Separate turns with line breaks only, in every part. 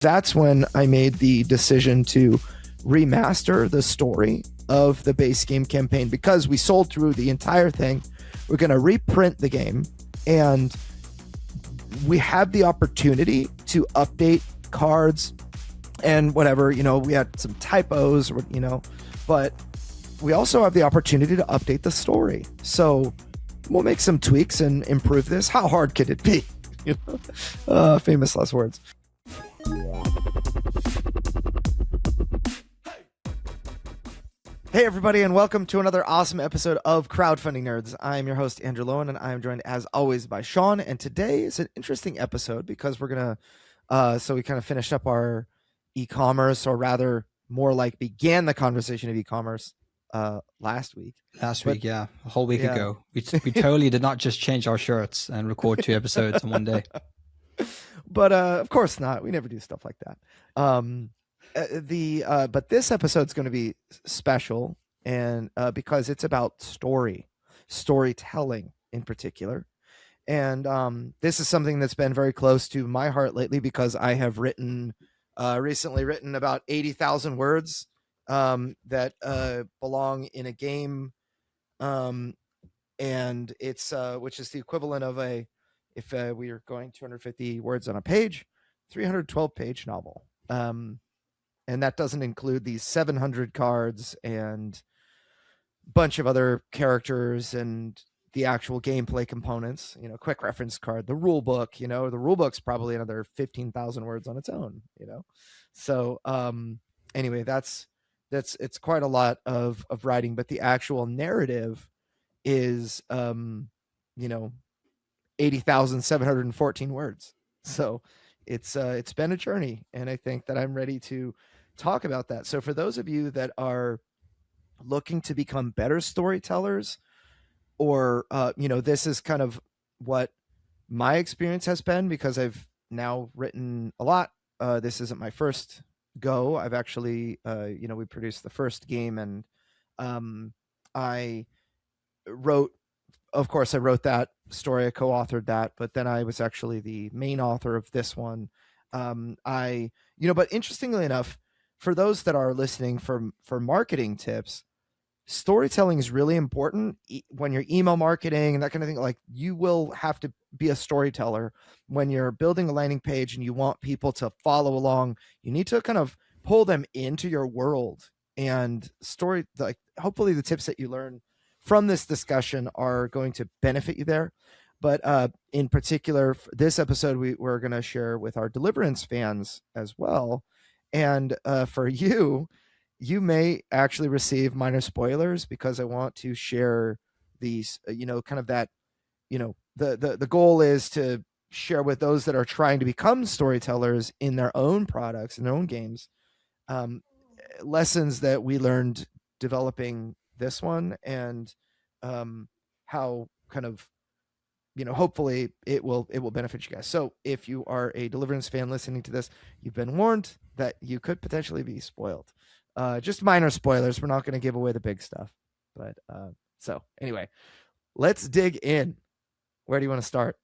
That's when I made the decision to remaster the story of the base game campaign because we sold through the entire thing. We're going to reprint the game, and we have the opportunity to update cards and whatever. We had some typos, but we also have the opportunity to update the story. So we'll make some tweaks and improve this. How hard could it be? Famous last words. Hey everybody, and welcome to another awesome episode of Crowdfunding Nerds. I'm your host, Andrew Lowen, and I'm joined as always by Sean. And today is an interesting episode because we're gonna so we kind of finished up our e-commerce, or rather more like began the conversation of e-commerce last week.
Yeah, a whole week ago. We totally did not just change our shirts and record 2 episodes in one day.
But of course not. We never do stuff like that. But this episode's going to be special, and because it's about storytelling in particular. And this is something that's been very close to my heart lately because I have recently written about 80,000 words that belong in a game, and it's which is the equivalent of if we are going 250 words on a page, 312 page novel. And that doesn't include these 700 cards and a bunch of other characters and the actual gameplay components, quick reference card, the rule book, the rule book's probably another 15,000 words on its own, So anyway, it's quite a lot of writing, but the actual narrative is, 80,714 words. So it's been a journey, and I think that I'm ready to talk about that. So for those of you that are looking to become better storytellers, or this is kind of what my experience has been, because I've now written a lot. This isn't my first go. I've actually we produced the first game, and I wrote that story. I co-authored that, but then I was actually the main author of this one. But interestingly enough, for those that are listening for marketing tips, storytelling is really important when you're email marketing and that kind of thing. Like, you will have to be a storyteller when you're building a landing page and you want people to follow along. You need to kind of pull them into your world, and hopefully the tips that you learn from this discussion are going to benefit you there. But in particular, this episode, we're going to share with our Deliverance fans as well. And for you may actually receive minor spoilers, because I want to share these, kind of that, the goal is to share with those that are trying to become storytellers in their own products, in their own games, lessons that we learned developing this one, and how kind of, hopefully it will benefit you guys. So if you are a Deliverance fan listening to this, you've been warned that you could potentially be spoiled. Just minor spoilers. We're not going to give away the big stuff. But so anyway, let's dig in. Where do you want to start?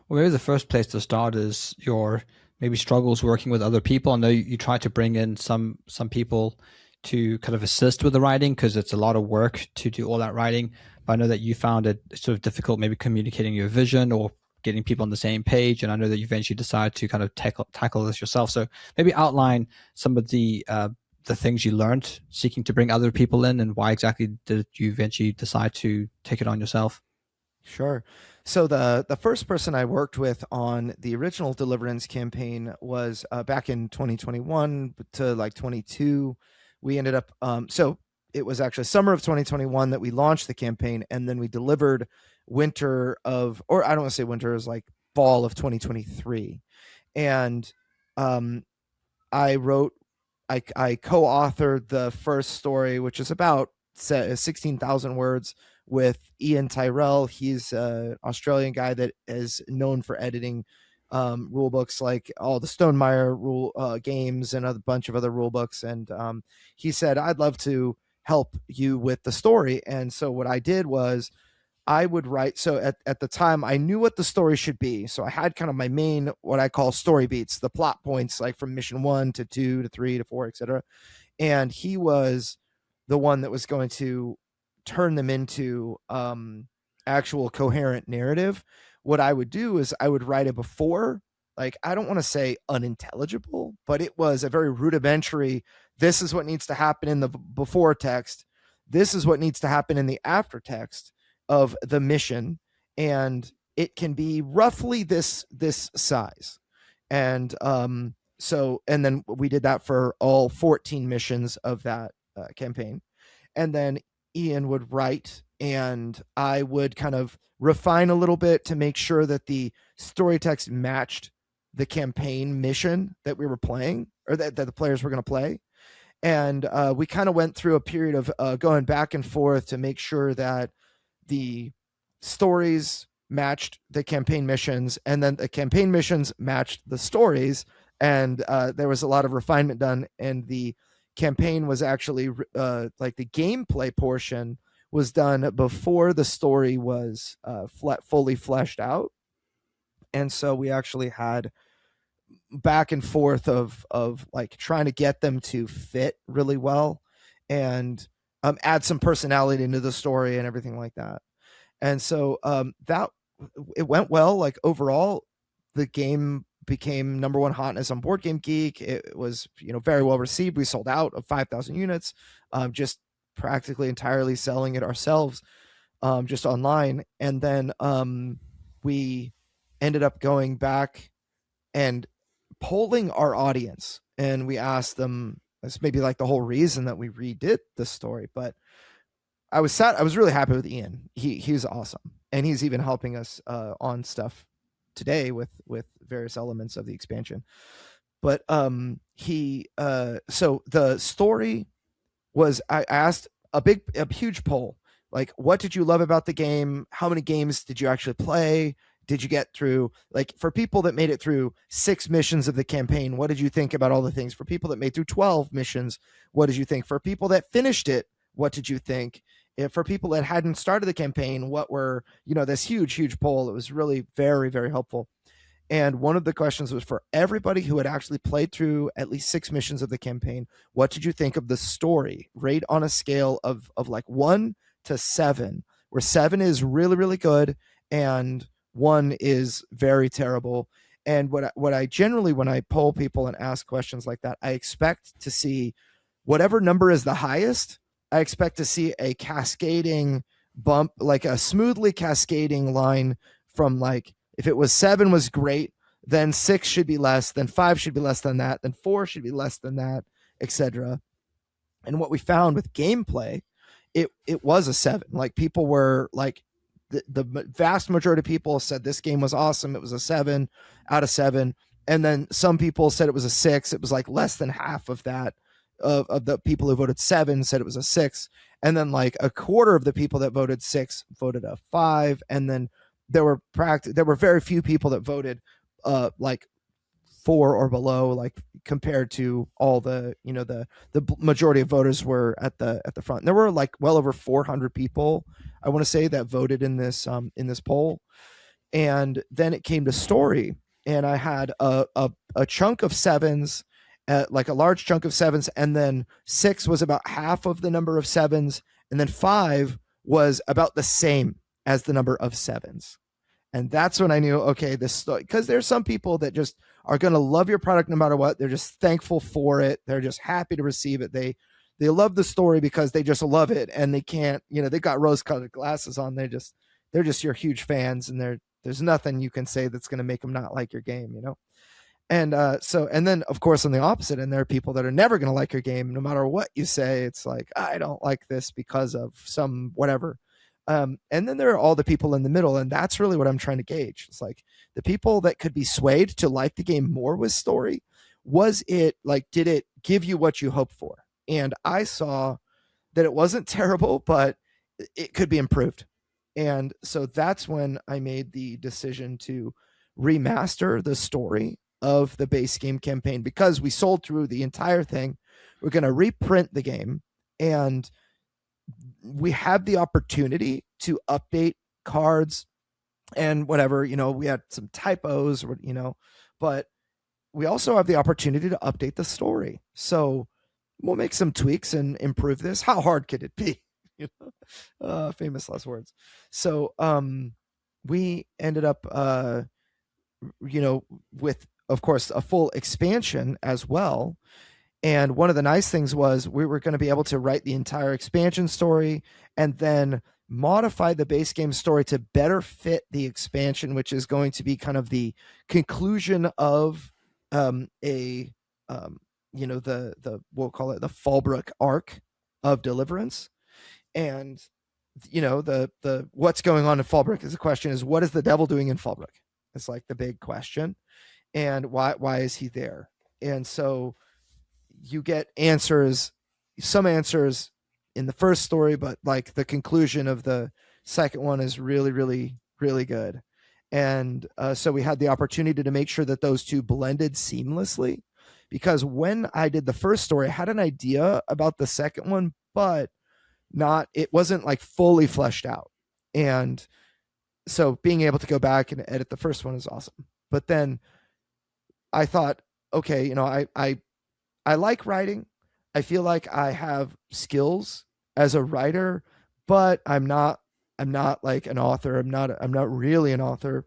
Well, maybe the first place to start is your maybe struggles working with other people. I know you try to bring in some people to kind of assist with the writing, because it's a lot of work to do all that writing. But I know that you found it sort of difficult maybe communicating your vision or getting people on the same page. And I know that you eventually decided to kind of tackle this yourself. So maybe outline some of the things you learned seeking to bring other people in, and why exactly did you eventually decide to take it on yourself?
Sure. So the first person I worked with on the original Deliverance campaign was back in 2021 to like 22. We ended up, so it was actually summer of 2021 that we launched the campaign, and then we delivered I don't want to say winter, it was like fall of 2023. And I co-authored the first story, which is about 16,000 words, with Ian Tyrell. He's an Australian guy that is known for editing rule books, like all the Stonemaier rule games and a bunch of other rule books. And he said, I'd love to help you with the story. And so what I did was I would write. So at the time, I knew what the story should be. So I had kind of my main, what I call story beats, the plot points, like from mission 1 to 2 to 3 to 4, etc. And he was the one that was going to turn them into actual coherent narrative. What I would do is I would write it before, like, I don't want to say unintelligible, but it was a very rudimentary. This is what needs to happen in the before text. This is what needs to happen in the after text of the mission, and it can be roughly this size. And so, and then we did that for all 14 missions of that campaign. And then Ian would write, and I would kind of refine a little bit to make sure that the story text matched the campaign mission that we were playing, or that the players were going to play. And we kind of went through a period of going back and forth to make sure that the stories matched the campaign missions, and then the campaign missions matched the stories. And there was a lot of refinement done, and the campaign was actually like the gameplay portion was done before the story was fully fleshed out. And so we actually had back and forth of like trying to get them to fit really well, and add some personality into the story and everything like that. And so that it went well. Like overall, the game became number one hotness on Board Game Geek. It was, very well received. We sold out of 5,000 units, just practically entirely selling it ourselves, just online. And then we ended up going back and polling our audience, and we asked them. That's maybe like the whole reason that we redid the story, but I was really happy with Ian. He's awesome, and he's even helping us on stuff today with various elements of the expansion. But so the story was, I asked a huge poll, like, what did you love about the game? How many games did you actually play? Did you get through, like, for people that made it through 6 missions of the campaign, what did you think about all the things? For people that made through 12 missions, what did you think? For people that finished it, what did you think? If for people that hadn't started the campaign, what were, this huge poll? It was really very, very helpful. And one of the questions was for everybody who had actually played through at least 6 missions of the campaign, what did you think of the story? Rate on a scale of like 1 to 7, where 7 is really, really good and 1 is very terrible. And what I generally, when I poll people and ask questions like that, I expect to see whatever number is the highest. I expect to see a cascading bump, like a smoothly cascading line from, like, if it was 7 was great, then 6 should be less, then 5 should be less than that, then 4 should be less than that, etc. And what we found with gameplay, it was a 7. Like, people were like, the vast majority of people said this game was awesome. It was a 7 out of 7. And then some people said it was a 6. It was like less than half of that. Of the people who voted 7 said it was a 6. And then like a quarter of the people that voted 6 voted a 5. And then there were very few people that voted like 4 or below, like, compared to all the the majority of voters were at the front. And there were like well over 400 people, I want to say, that voted in this poll. And then it came to story, and I had a chunk of 7s, like a large chunk of 7s, and then 6 was about half of the number of 7s, and then 5 was about the same as the number of 7s. And that's when I knew, okay, this, because there's some people that just are going to love your product no matter what. They're just thankful for it. They're just happy to receive it. They love the story because they just love it, and they can't, they've got rose-colored glasses on. They're just your huge fans, and there's nothing you can say that's going to make them not like your game, And and then of course on the opposite end, there are people that are never going to like your game no matter what you say. It's like, I don't like this because of some whatever. And then there are all the people in the middle, and that's really what I'm trying to gauge. It's like the people that could be swayed to like the game more with story. Was it like, did it give you what you hoped for? And I saw that it wasn't terrible, but it could be improved. And so that's when I made the decision to remaster the story of the base game campaign, because we sold through the entire thing. We're going to reprint the game, and we have the opportunity to update cards and whatever, we had some typos, but we also have the opportunity to update the story. So we'll make some tweaks and improve this. How hard could it be? Famous last words. So we ended up, with, of course, a full expansion as well. And one of the nice things was we were going to be able to write the entire expansion story and then modify the base game story to better fit the expansion, which is going to be kind of the conclusion of a the we'll call it the Fallbrook arc of Deliverance. And the what's going on in Fallbrook is the question is, what is the devil doing in Fallbrook? It's like the big question. And why is he there? And so you get some answers in the first story, but like the conclusion of the second one is really, really, really good. And so we had the opportunity to make sure that those two blended seamlessly, because when I did the first story, I had an idea about the second one, but it wasn't like fully fleshed out. And so being able to go back and edit the first one is awesome. But then I thought, okay, I like writing. I feel like I have skills as a writer, but I'm not like an author. I'm not really an author.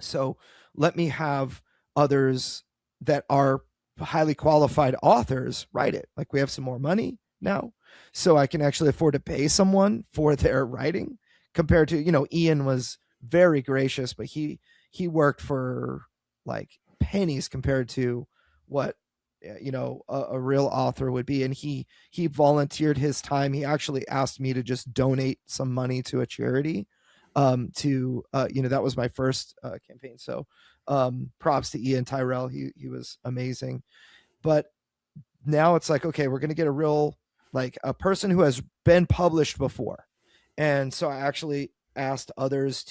So let me have others that are highly qualified authors write it. Like we have some more money now, so I can actually afford to pay someone for their writing, compared to, Ian was very gracious, but he worked for like pennies compared to what a real author would be. And he volunteered his time. He actually asked me to just donate some money to a charity. That was my first campaign. So props to Ian Tyrell. He was amazing. But now it's like, okay, we're going to get a person who has been published before. And so I actually asked others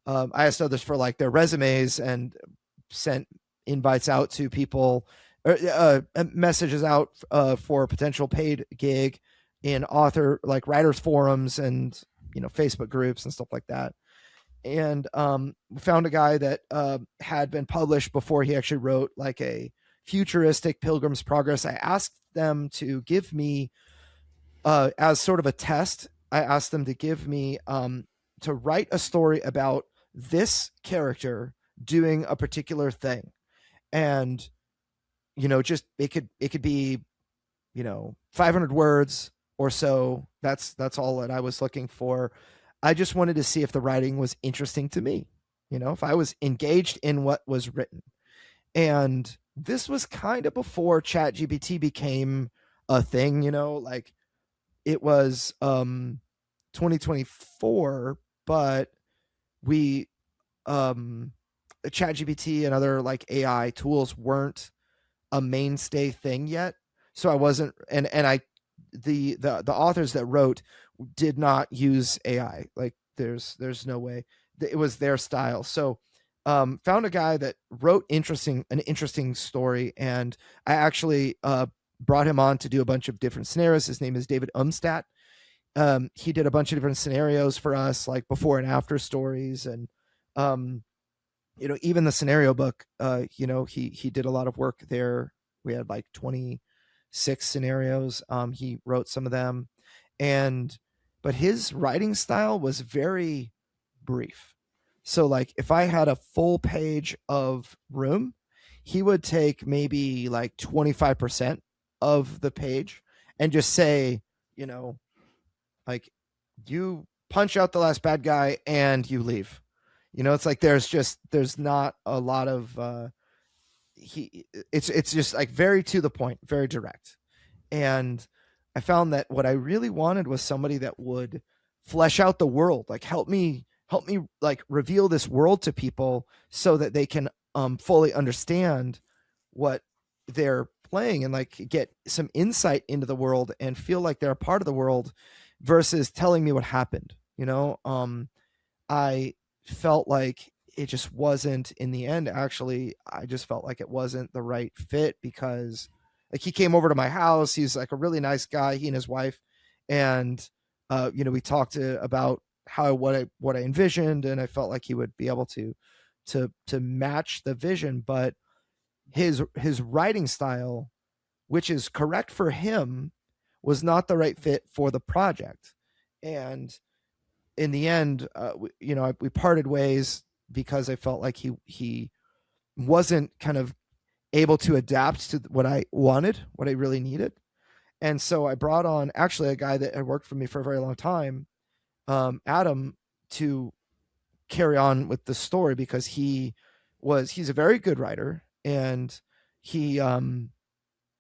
for like their resumes, and sent invites out to people, or messages out for a potential paid gig in like writers forums and Facebook groups and stuff like that. And found a guy that had been published before. He actually wrote like a futuristic Pilgrim's Progress. I asked them to give me, as sort of a test, I asked them to give me to write a story about this character doing a particular thing. And just it could be 500 words or so. That's all that I was looking for. I just wanted to see if the writing was interesting to me, if I was engaged in what was written. And this was kind of before ChatGPT became a thing, like it was 2024, but we ChatGPT and other like AI tools weren't a mainstay thing yet. So I wasn't, and the authors that wrote did not use AI. Like there's no way. It was their style. So found a guy that wrote an interesting story, and I actually brought him on to do a bunch of different scenarios. His name is David Umstadt. He did a bunch of different scenarios for us, like before and after stories, and even the scenario book. He did a lot of work there. We had like 26 scenarios. He wrote some of them, but his writing style was very brief. So like if I had a full page of room, he would take maybe like 25% of the page and just say, like, you punch out the last bad guy and you leave. It's like there's not a lot of it's just like very to the point, very direct. And I found that what I really wanted was somebody that would flesh out the world, like help me like reveal this world to people so that they can fully understand what they're playing, and like get some insight into the world and feel like they're a part of the world, versus telling me what happened. I felt like it just wasn't, in the end, actually, I just felt like it wasn't the right fit, because like he came over to my house. He's like a really nice guy, he and his wife. And, we talked about how what I envisioned, and I felt like he would be able to match the vision. But his writing style, which is correct for him, was not the right fit for the project. And in the end, we parted ways because I felt like he wasn't kind of able to adapt to what I wanted, what I really needed. And so I brought on actually a guy that had worked for me for a very long time, Adam, to carry on with the story because he's a very good writer, and he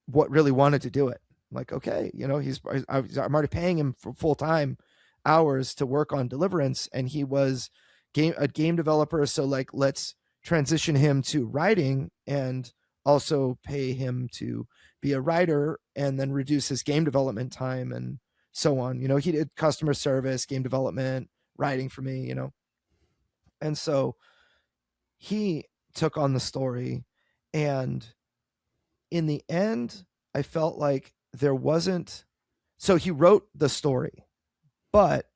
what really wanted to do it. Like, okay, I'm already paying him for full time hours to work on Deliverance, and he was a game developer. So like, let's transition him to writing and also pay him to be a writer, and then reduce his game development time and so on. He did customer service, game development, writing for me. And so he took on the story, and in the end, I felt like there wasn't. So he wrote the story, but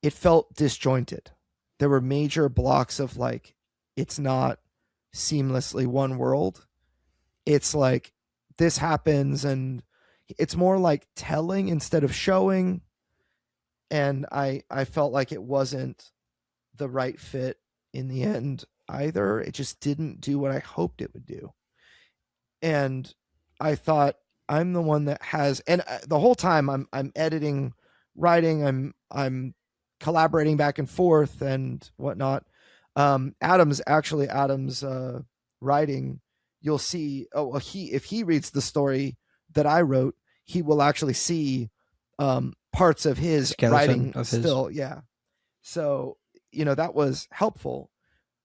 it felt disjointed. There were major blocks of like, it's not seamlessly one world. It's like this happens, and it's more like telling instead of showing. And I felt like it wasn't the right fit in the end either. It just didn't do what I hoped it would do. And I thought, I'm the one that has, and the whole time I'm editing, writing, I'm collaborating back and forth and whatnot. Adam's writing. You'll see. Oh, well, if he reads the story that I wrote, he will actually see parts of his
Skeleton
writing
of
still.
his.
Yeah. So that was helpful.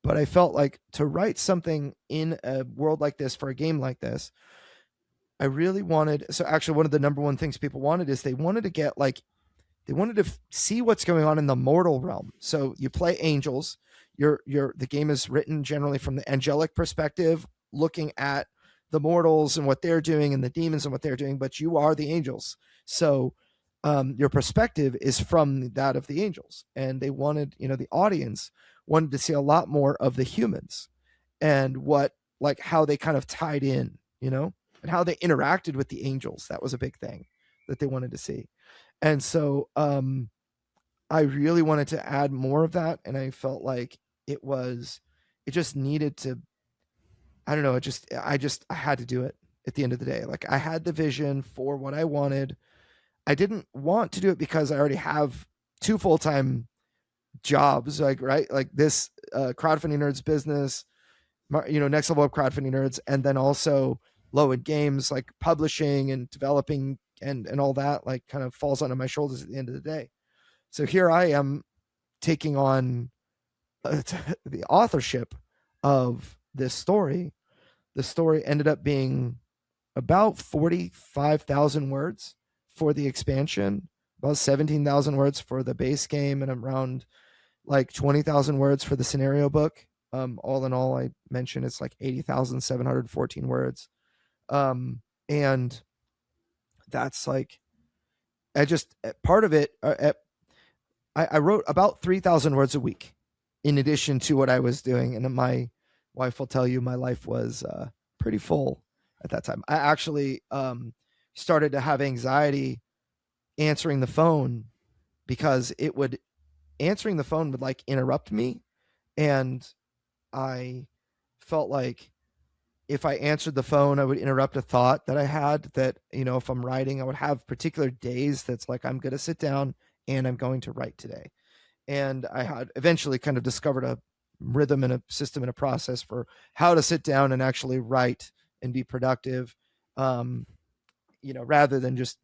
But I felt like to write something in a world like this for a game like this, I really wanted. So actually, one of the number one things people wanted is they wanted to get like, they wanted to see what's going on in the mortal realm. So you play angels. The game is written generally from the angelic perspective, looking at the mortals and what they're doing, and the demons and what they're doing. But you are the angels, so your perspective is from that of the angels. And they wanted, the audience wanted to see a lot more of the humans, and how they kind of tied in, and how they interacted with the angels. That was a big thing that they wanted to see. And so I really wanted to add more of that, and I felt like it just needed to. I don't know. I had to do it at the end of the day. Like, I had the vision for what I wanted. I didn't want to do it because I already have 2 full-time jobs, like, right? Like this crowdfunding nerds business, next level up crowdfunding nerds, and then also Low End Games, like publishing and developing and all that, like, kind of falls onto my shoulders at the end of the day. So here I am taking on the authorship of this story. The story ended up being about 45,000 words for the expansion, about 17,000 words for the base game, and around like 20,000 words for the scenario book. All in all, I mentioned it's like 80,714 words. And that's like, part of it, I wrote about 3,000 words a week in addition to what I was doing. And my wife will tell you my life was pretty full at that time. I actually started to have anxiety answering the phone, because answering the phone would like interrupt me. And I felt like if I answered the phone, I would interrupt a thought that I had, that, if I'm writing, I would have particular days that's like, I'm going to sit down and I'm going to write today. And I had eventually kind of discovered a rhythm and a system and a process for how to sit down and actually write and be productive, rather than just,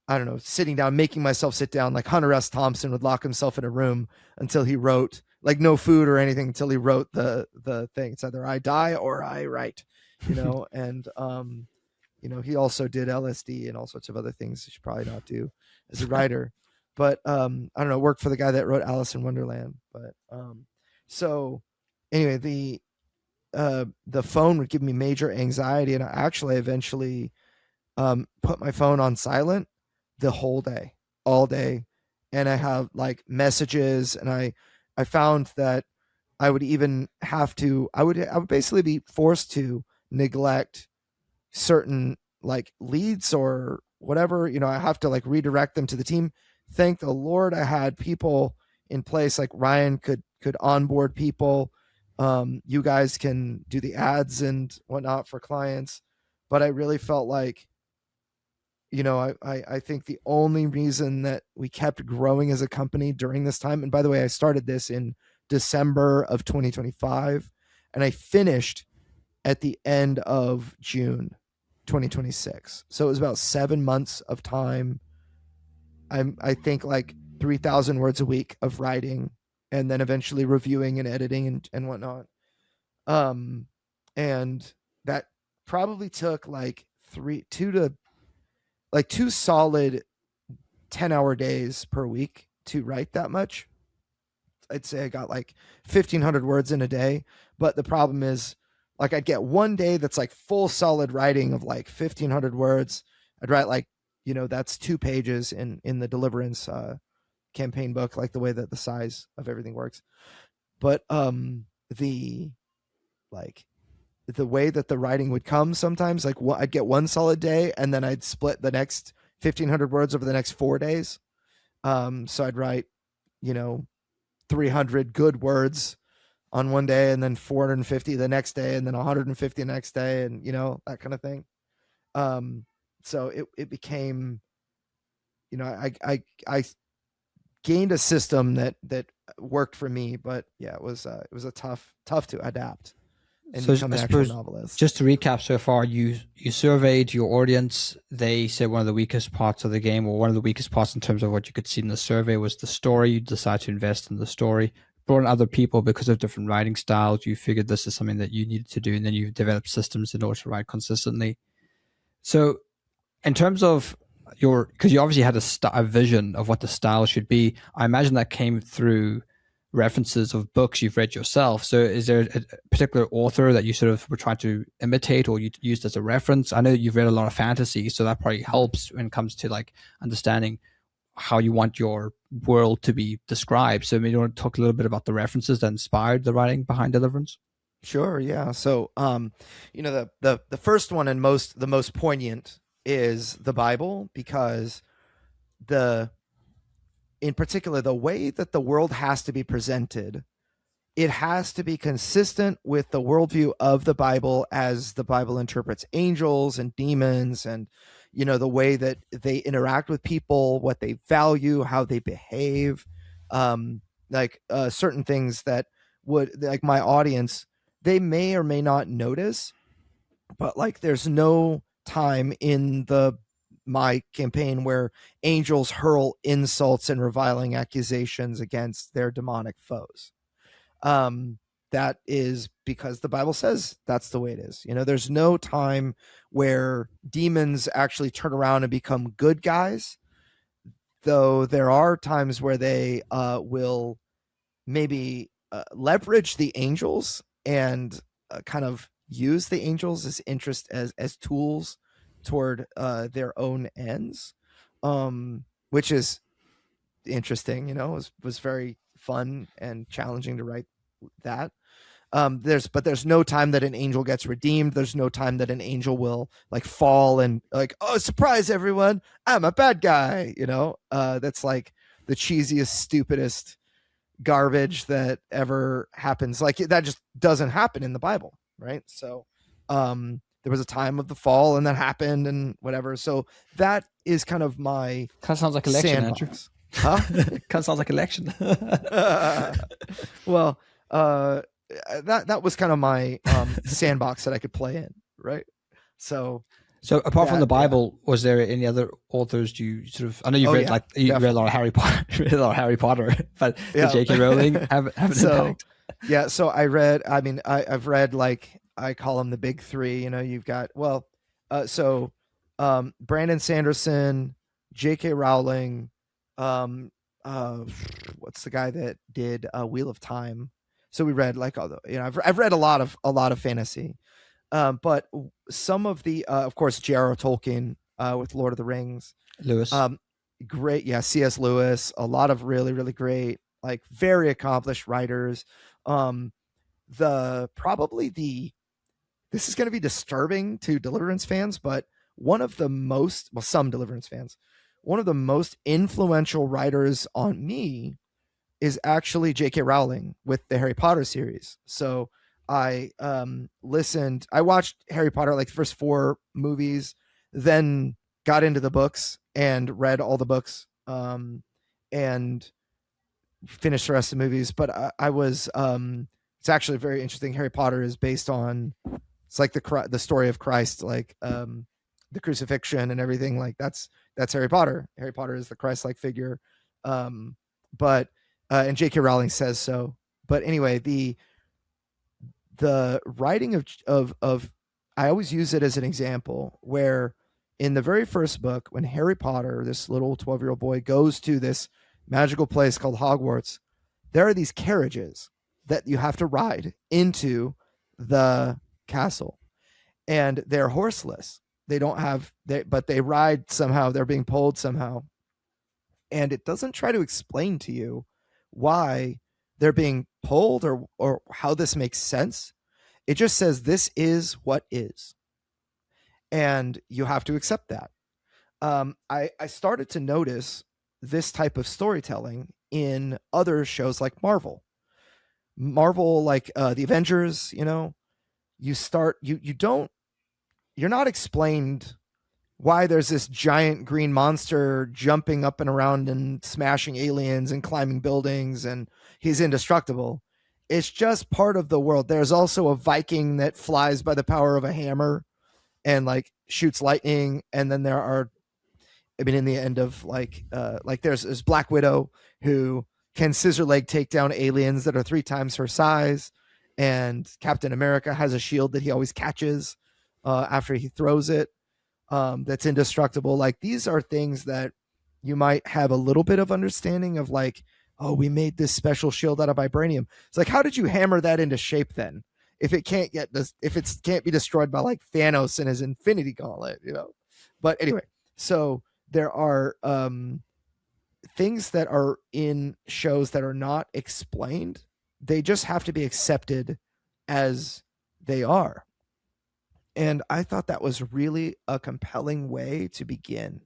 I don't know, sitting down, making myself sit down. Like Hunter S. Thompson would lock himself in a room until he wrote, like, no food or anything until he wrote the thing. It's either I die or I write, and he also did LSD and all sorts of other things you should probably not do as a writer. But I don't know, worked for the guy that wrote Alice in Wonderland. But so anyway, the phone would give me major anxiety, and I actually eventually put my phone on silent the whole day, all day, and I have like messages, and I found that I would even have to I would basically be forced to neglect certain like leads or whatever. I have to like redirect them to the team. Thank the Lord I had people in place, like Ryan could onboard people. You guys can do the ads and whatnot for clients. But I really felt like, I think the only reason that we kept growing as a company during this time, and by the way, I started this in December of 2025, and I finished at the end of June 2026. So it was about 7 months of time. I think like 3,000 words a week of writing, and then eventually reviewing and editing and whatnot. Um, and that probably took like two solid 10-hour days per week to write that much. I'd say I got like 1,500 words in a day. But the problem is, like, I'd get one day that's like full solid writing of like 1,500 words. I'd write like, that's 2 pages in the Deliverance campaign book, like the way that the size of everything works. But the like the way that the writing would come sometimes, like I'd get one solid day, and then I'd split the next 1,500 words over the next 4 days. So I'd write, 300 good words on one day, and then 450 the next day, and then 150 the next day, and that kind of thing. So it became, I gained a system that worked for me. But yeah, it was a tough to adapt and
So
become
I
an actual
suppose,
novelist.
just to recap so far, you surveyed your audience. They said one of the weakest parts of the game, or one of the weakest parts in terms of what you could see in the survey, was the story. You decided to invest in the story. Brought in other people because of different writing styles. You figured this is something that you needed to do, and then you developed systems in order to write consistently. So in terms of because you obviously had a vision of what the style should be, I imagine that came through references of books you've read yourself. So is there a particular author that you sort of were trying to imitate, or you used as a reference? I know you've read a lot of fantasy, so that probably helps when it comes to like understanding how you want your world to be described. So maybe you want to talk a little bit about the references that inspired the writing behind Deliverance?
Sure, yeah. So, the first one and the most poignant is the Bible, because the in particular the way that the world has to be presented, it has to be consistent with the worldview of the Bible, as the Bible interprets angels and demons, and the way that they interact with people, what they value, how they behave, certain things that would, like, my audience, they may or may not notice. But like, there's no time in the my campaign where angels hurl insults and reviling accusations against their demonic foes. um that is because the Bible says that's the way it is. There's no time where demons actually turn around and become good guys, though there are times where they will maybe leverage the angels and kind of use the angels as interest as tools toward their own ends, which is interesting. Was very fun and challenging to write that. There's no time that an angel gets redeemed. There's no time that an angel will like fall and like, oh, surprise everyone, I'm a bad guy. That's like the cheesiest, stupidest garbage that ever happens. Like, that just doesn't happen in the Bible, right? So there was a time of the fall, and that happened, and whatever. So that is kind of my
Kind of sounds like election, Andrew.
sandbox. Huh?
Kind of sounds like election.
Well, that was kind of my sandbox that I could play in, right? So
So apart from the
yeah.
Bible, was there any other authors you sort of? I know you've read you read a lot of Harry Potter, but
Yeah.
did J.K. Rowling have an impact?
Yeah, so I've read, like, I call them the big three. You've got, Brandon Sanderson, J.K. Rowling, um, what's the guy that did Wheel of Time? So we read like all the, I've read a lot of fantasy, but some of the, of course, J.R.R. Tolkien with Lord of the Rings.
Lewis.
great. Yeah, C.S. Lewis, a lot of really, really great, like very accomplished writers. Um, the probably the this is going to be disturbing to Deliverance fans, but one of the most, well, some Deliverance fans, one of the most influential writers on me is actually J.K. Rowling with the Harry Potter series. So I watched Harry Potter, like the first four movies, then got into the books and read all the books, and finished the rest of the movies. But I was, it's actually very interesting. Harry Potter is based on, it's like the story of Christ, like the crucifixion and everything. Like that's Harry Potter. Harry Potter is the Christ-like figure. But and J.K. Rowling says so. But anyway, the writing of I always use it as an example where in the very first book, when Harry Potter, this little 12-year-old boy, goes to this magical place called Hogwarts, there are these carriages that you have to ride into the castle, and they're horseless. They don't have but they ride somehow. They're being pulled somehow, and it doesn't try to explain to you why they're being pulled or how this makes sense. It just says this is what is, and you have to accept that. I started to notice this type of storytelling in other shows like Marvel, like the Avengers. You're not explained why there's this giant green monster jumping up and around and smashing aliens and climbing buildings and he's indestructible. It's just part of the world. There's also a Viking that flies by the power of a hammer and like shoots lightning. And then there are, I mean, in the end of like there's Black Widow who can scissor leg take down aliens that are 3 times her size. And Captain America has a shield that he always catches after he throws it. That's indestructible. Like these are things that you might have a little bit of understanding of, like, oh, we made this special shield out of vibranium. It's like, how did you hammer that into shape then? If it can't be destroyed by like Thanos and his Infinity Gauntlet, But anyway, so there are things that are in shows that are not explained. They just have to be accepted as they are. And I thought that was really a compelling way to begin.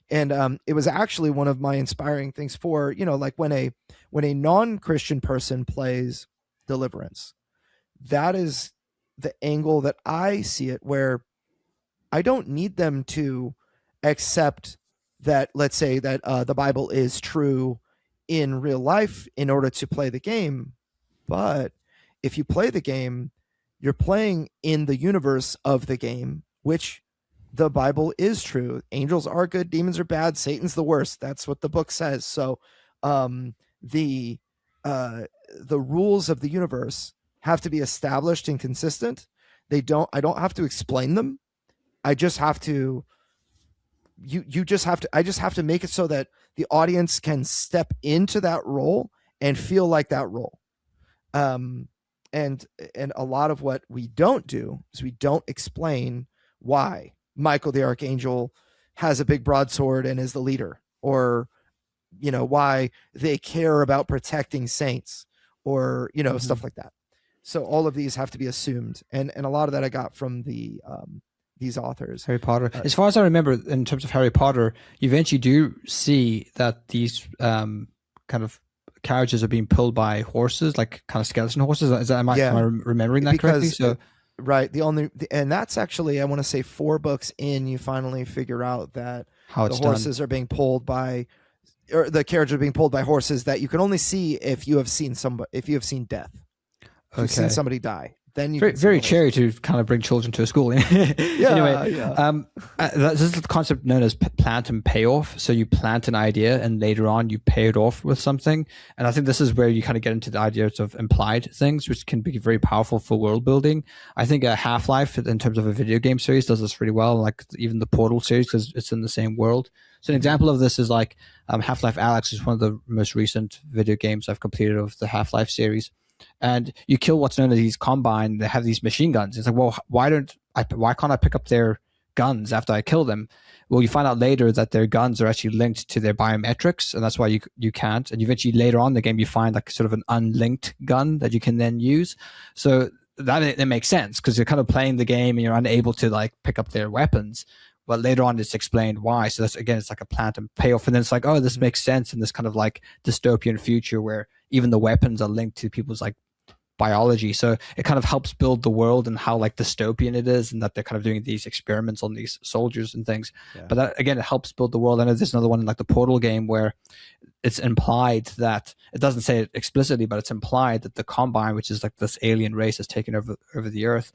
And it was actually one of my inspiring things for, like when a non-Christian person plays Deliverance, that is the angle that I see it, where I don't need them to accept that, let's say that the Bible is true in real life in order to play the game. But if you play the game, you're playing in the universe of the game, which the Bible is true. Angels are good, demons are bad, Satan's the worst. That's what the book says. So the rules of the universe have to be established and consistent. I don't have to explain them. I just have to I just have to make it so that the audience can step into that role and feel like that role. And a lot of what we don't do is we don't explain why Michael the Archangel has a big broadsword and is the leader, or why they care about protecting saints, or stuff like that. So all of these have to be assumed, and a lot of that I got from these authors.
Harry Potter. As far as I remember, in terms of Harry Potter, you eventually do see that these kind of carriages are being pulled by horses, like kind of skeleton horses. Am I remembering that correctly? So
right, and that's actually, I want to say 4 books in, you finally figure out that the horses are being pulled by, or the carriages are being pulled by horses that you can only see if you have seen death. If you've seen somebody die, then you
very cherry to kind of bring children to a school. Anyway, this is the concept known as plant and payoff. So you plant an idea and later on you pay it off with something. And I think this is where you kind of get into the ideas of implied things, which can be very powerful for world building. I think Half-Life, in terms of a video game series, does this really well. Like even the Portal series, because it's in the same world. So an example of this is like Half-Life Alyx is one of the most recent video games I've completed of the Half-Life series. And you kill what's known as these Combine. They have these machine guns. It's like, well, why can't I pick up their guns after I kill them. Well, you find out later that their guns are actually linked to their biometrics, and that's why you can't. And eventually later on in the game, you find like sort of an unlinked gun that you can then use. So that it makes sense because you're kind of playing the game and you're unable to like pick up their weapons. But later on, it's explained why. So that's, again, it's like a plan to payoff. And then it's like, oh, this makes sense in this kind of like dystopian future where even the weapons are linked to people's like biology. So it kind of helps build the world and how like dystopian it is, and that they're kind of doing these experiments on these soldiers and things. Yeah. But that, again, it helps build the world. I know there's another one in like the Portal game where it's implied that, it doesn't say it explicitly, but it's implied that the Combine, which is like this alien race that's taken over the Earth,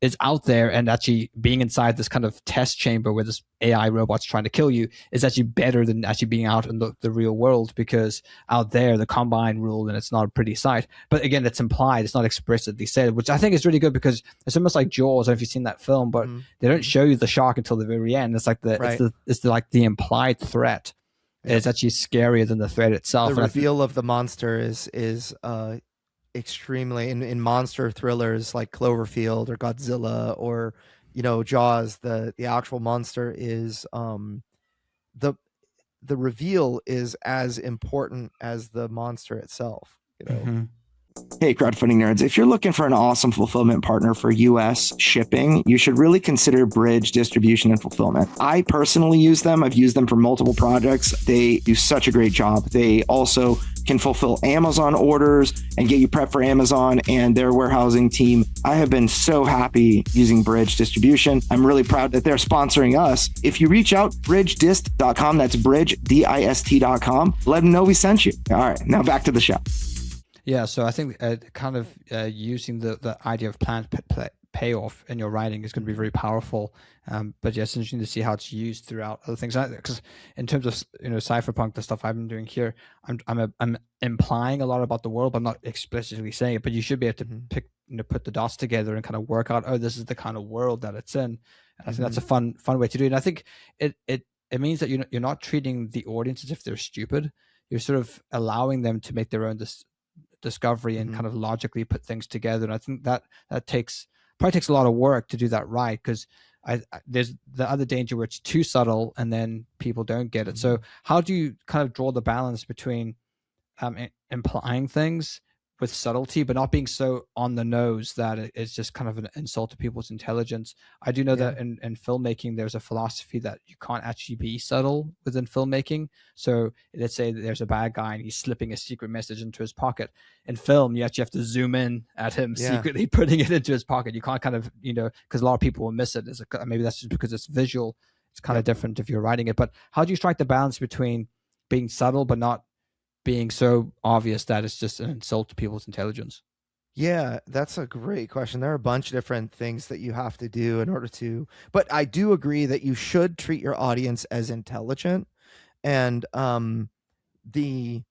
is out there, and actually being inside this kind of test chamber where this AI robot's trying to kill you is actually better than actually being out in the real world, because out there the Combine rule and it's not a pretty sight. But again, it's implied, it's not explicitly said, which I think is really good, because it's almost like Jaws. I don't know if you've seen that film, but they don't show you the shark until the very end. It's like it's the implied threat. Yep. It's actually scarier than the threat itself.
The reveal of the monster is extremely in monster thrillers like Cloverfield or Godzilla or Jaws. The actual monster is the reveal is as important as the monster itself.
Hey, crowdfunding nerds, if you're looking for an awesome fulfillment partner for US shipping, you should really consider Bridge Distribution and Fulfillment. I personally use them. I've used them for multiple projects. They do such a great job. They also can fulfill Amazon orders and get you prepped for Amazon and their warehousing team. I have been so happy using Bridge Distribution. I'm really proud that they're sponsoring us. If you reach out, bridgedist.com, that's bridgedist.com, let them know we sent you. All right, now back to the show.
Yeah, so I think kind of using the idea of planned payoff in your writing is going to be very powerful. But yeah, it's interesting to see how it's used throughout other things. Because in terms of cypherpunk, the stuff I've been doing here, I'm implying a lot about the world, but I'm not explicitly saying it. But you should be able to put the dots together and kind of work out, oh, this is the kind of world that it's in. And I think that's a fun way to do it. And I think it means that you're not treating the audience as if they're stupid. You're sort of allowing them to make their own discovery and kind of logically put things together. And I think that probably takes a lot of work to do that right, because there's the other danger where it's too subtle and then people don't get it. So how do you kind of draw the balance between implying things with subtlety, but not being so on the nose that it's just kind of an insult to people's intelligence? I do know that in filmmaking, there's a philosophy that you can't actually be subtle within filmmaking. So let's say that there's a bad guy and he's slipping a secret message into his pocket. In film, you actually have to zoom in at him secretly putting it into his pocket. You can't kind of, because a lot of people will miss it. Maybe that's just because it's visual. It's kind of different if you're writing it. But how do you strike the balance between being subtle but not being so obvious that it's just an insult to people's intelligence?
Yeah, that's a great question. There are a bunch of different things that you have to do in order to, but I do agree that you should treat your audience as intelligent. And the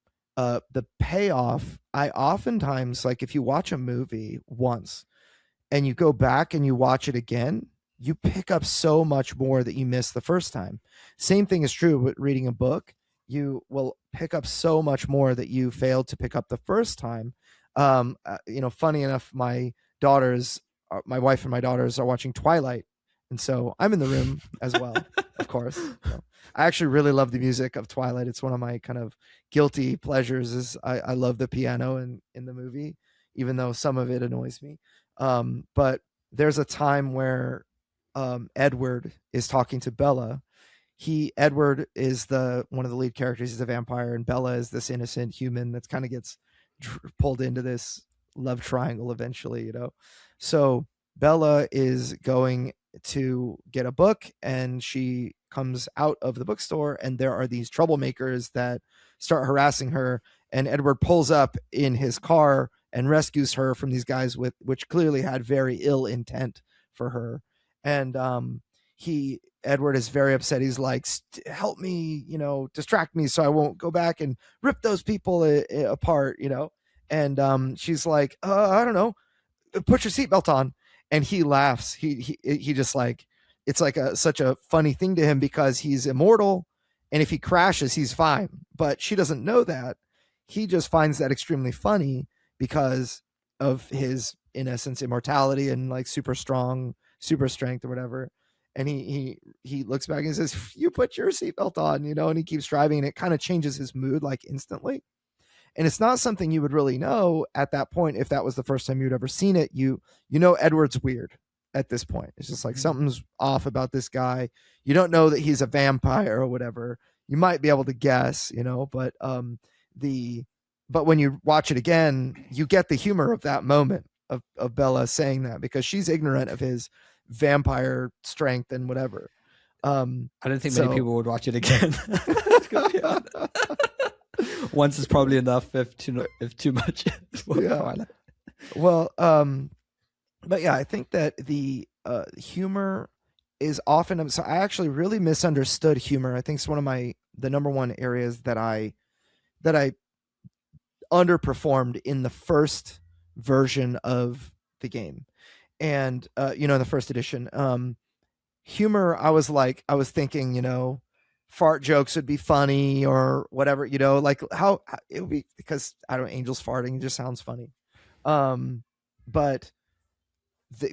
payoff, I oftentimes, like, if you watch a movie once and you go back and you watch it again, you pick up so much more that you missed the first time. Same thing is true with reading a book. You will pick up so much more that you failed to pick up the first time. Funny enough, my wife and my daughters are watching Twilight, and so I'm in the room as well. Of course, I actually really love the music of Twilight. It's one of my kind of guilty pleasures. Is I love the piano in the movie, even though some of it annoys me. But there's a time where Edward is talking to Bella. Edward is one of the lead characters. He's a vampire, and Bella is this innocent human that kind of gets pulled into this love triangle eventually, So Bella is going to get a book, and she comes out of the bookstore, and there are these troublemakers that start harassing her, and Edward pulls up in his car and rescues her from these guys which clearly had very ill intent for her. And Edward is very upset. He's like, help me, distract me so I won't go back and rip those people apart, And she's like, I don't know, put your seatbelt on. And he laughs. He just like, it's like such a funny thing to him because he's immortal. And if he crashes, he's fine. But she doesn't know that. He just finds that extremely funny because of his, in essence, immortality and like super strong, super strength or whatever. and he looks back and says, "You put your seatbelt on," and he keeps driving, and it kind of changes his mood like instantly. And it's not something you would really know at that point if that was the first time you'd ever seen it. Edward's weird at this point. It's just like something's off about this guy. You don't know that he's a vampire or whatever. You might be able to guess, but but when you watch it again, you get the humor of that moment of Bella saying that, because she's ignorant of his vampire strength and whatever.
I don't think many people would watch it again. Once is probably enough, if too much.
Yeah. Well, but yeah, I think that the humor is often, so I actually really misunderstood humor. I think it's one of the number one areas that I underperformed in the first version of the game. And in the first edition, humor, I was thinking, fart jokes would be funny or whatever, like how it would be, because I don't know, angels farting just sounds funny. But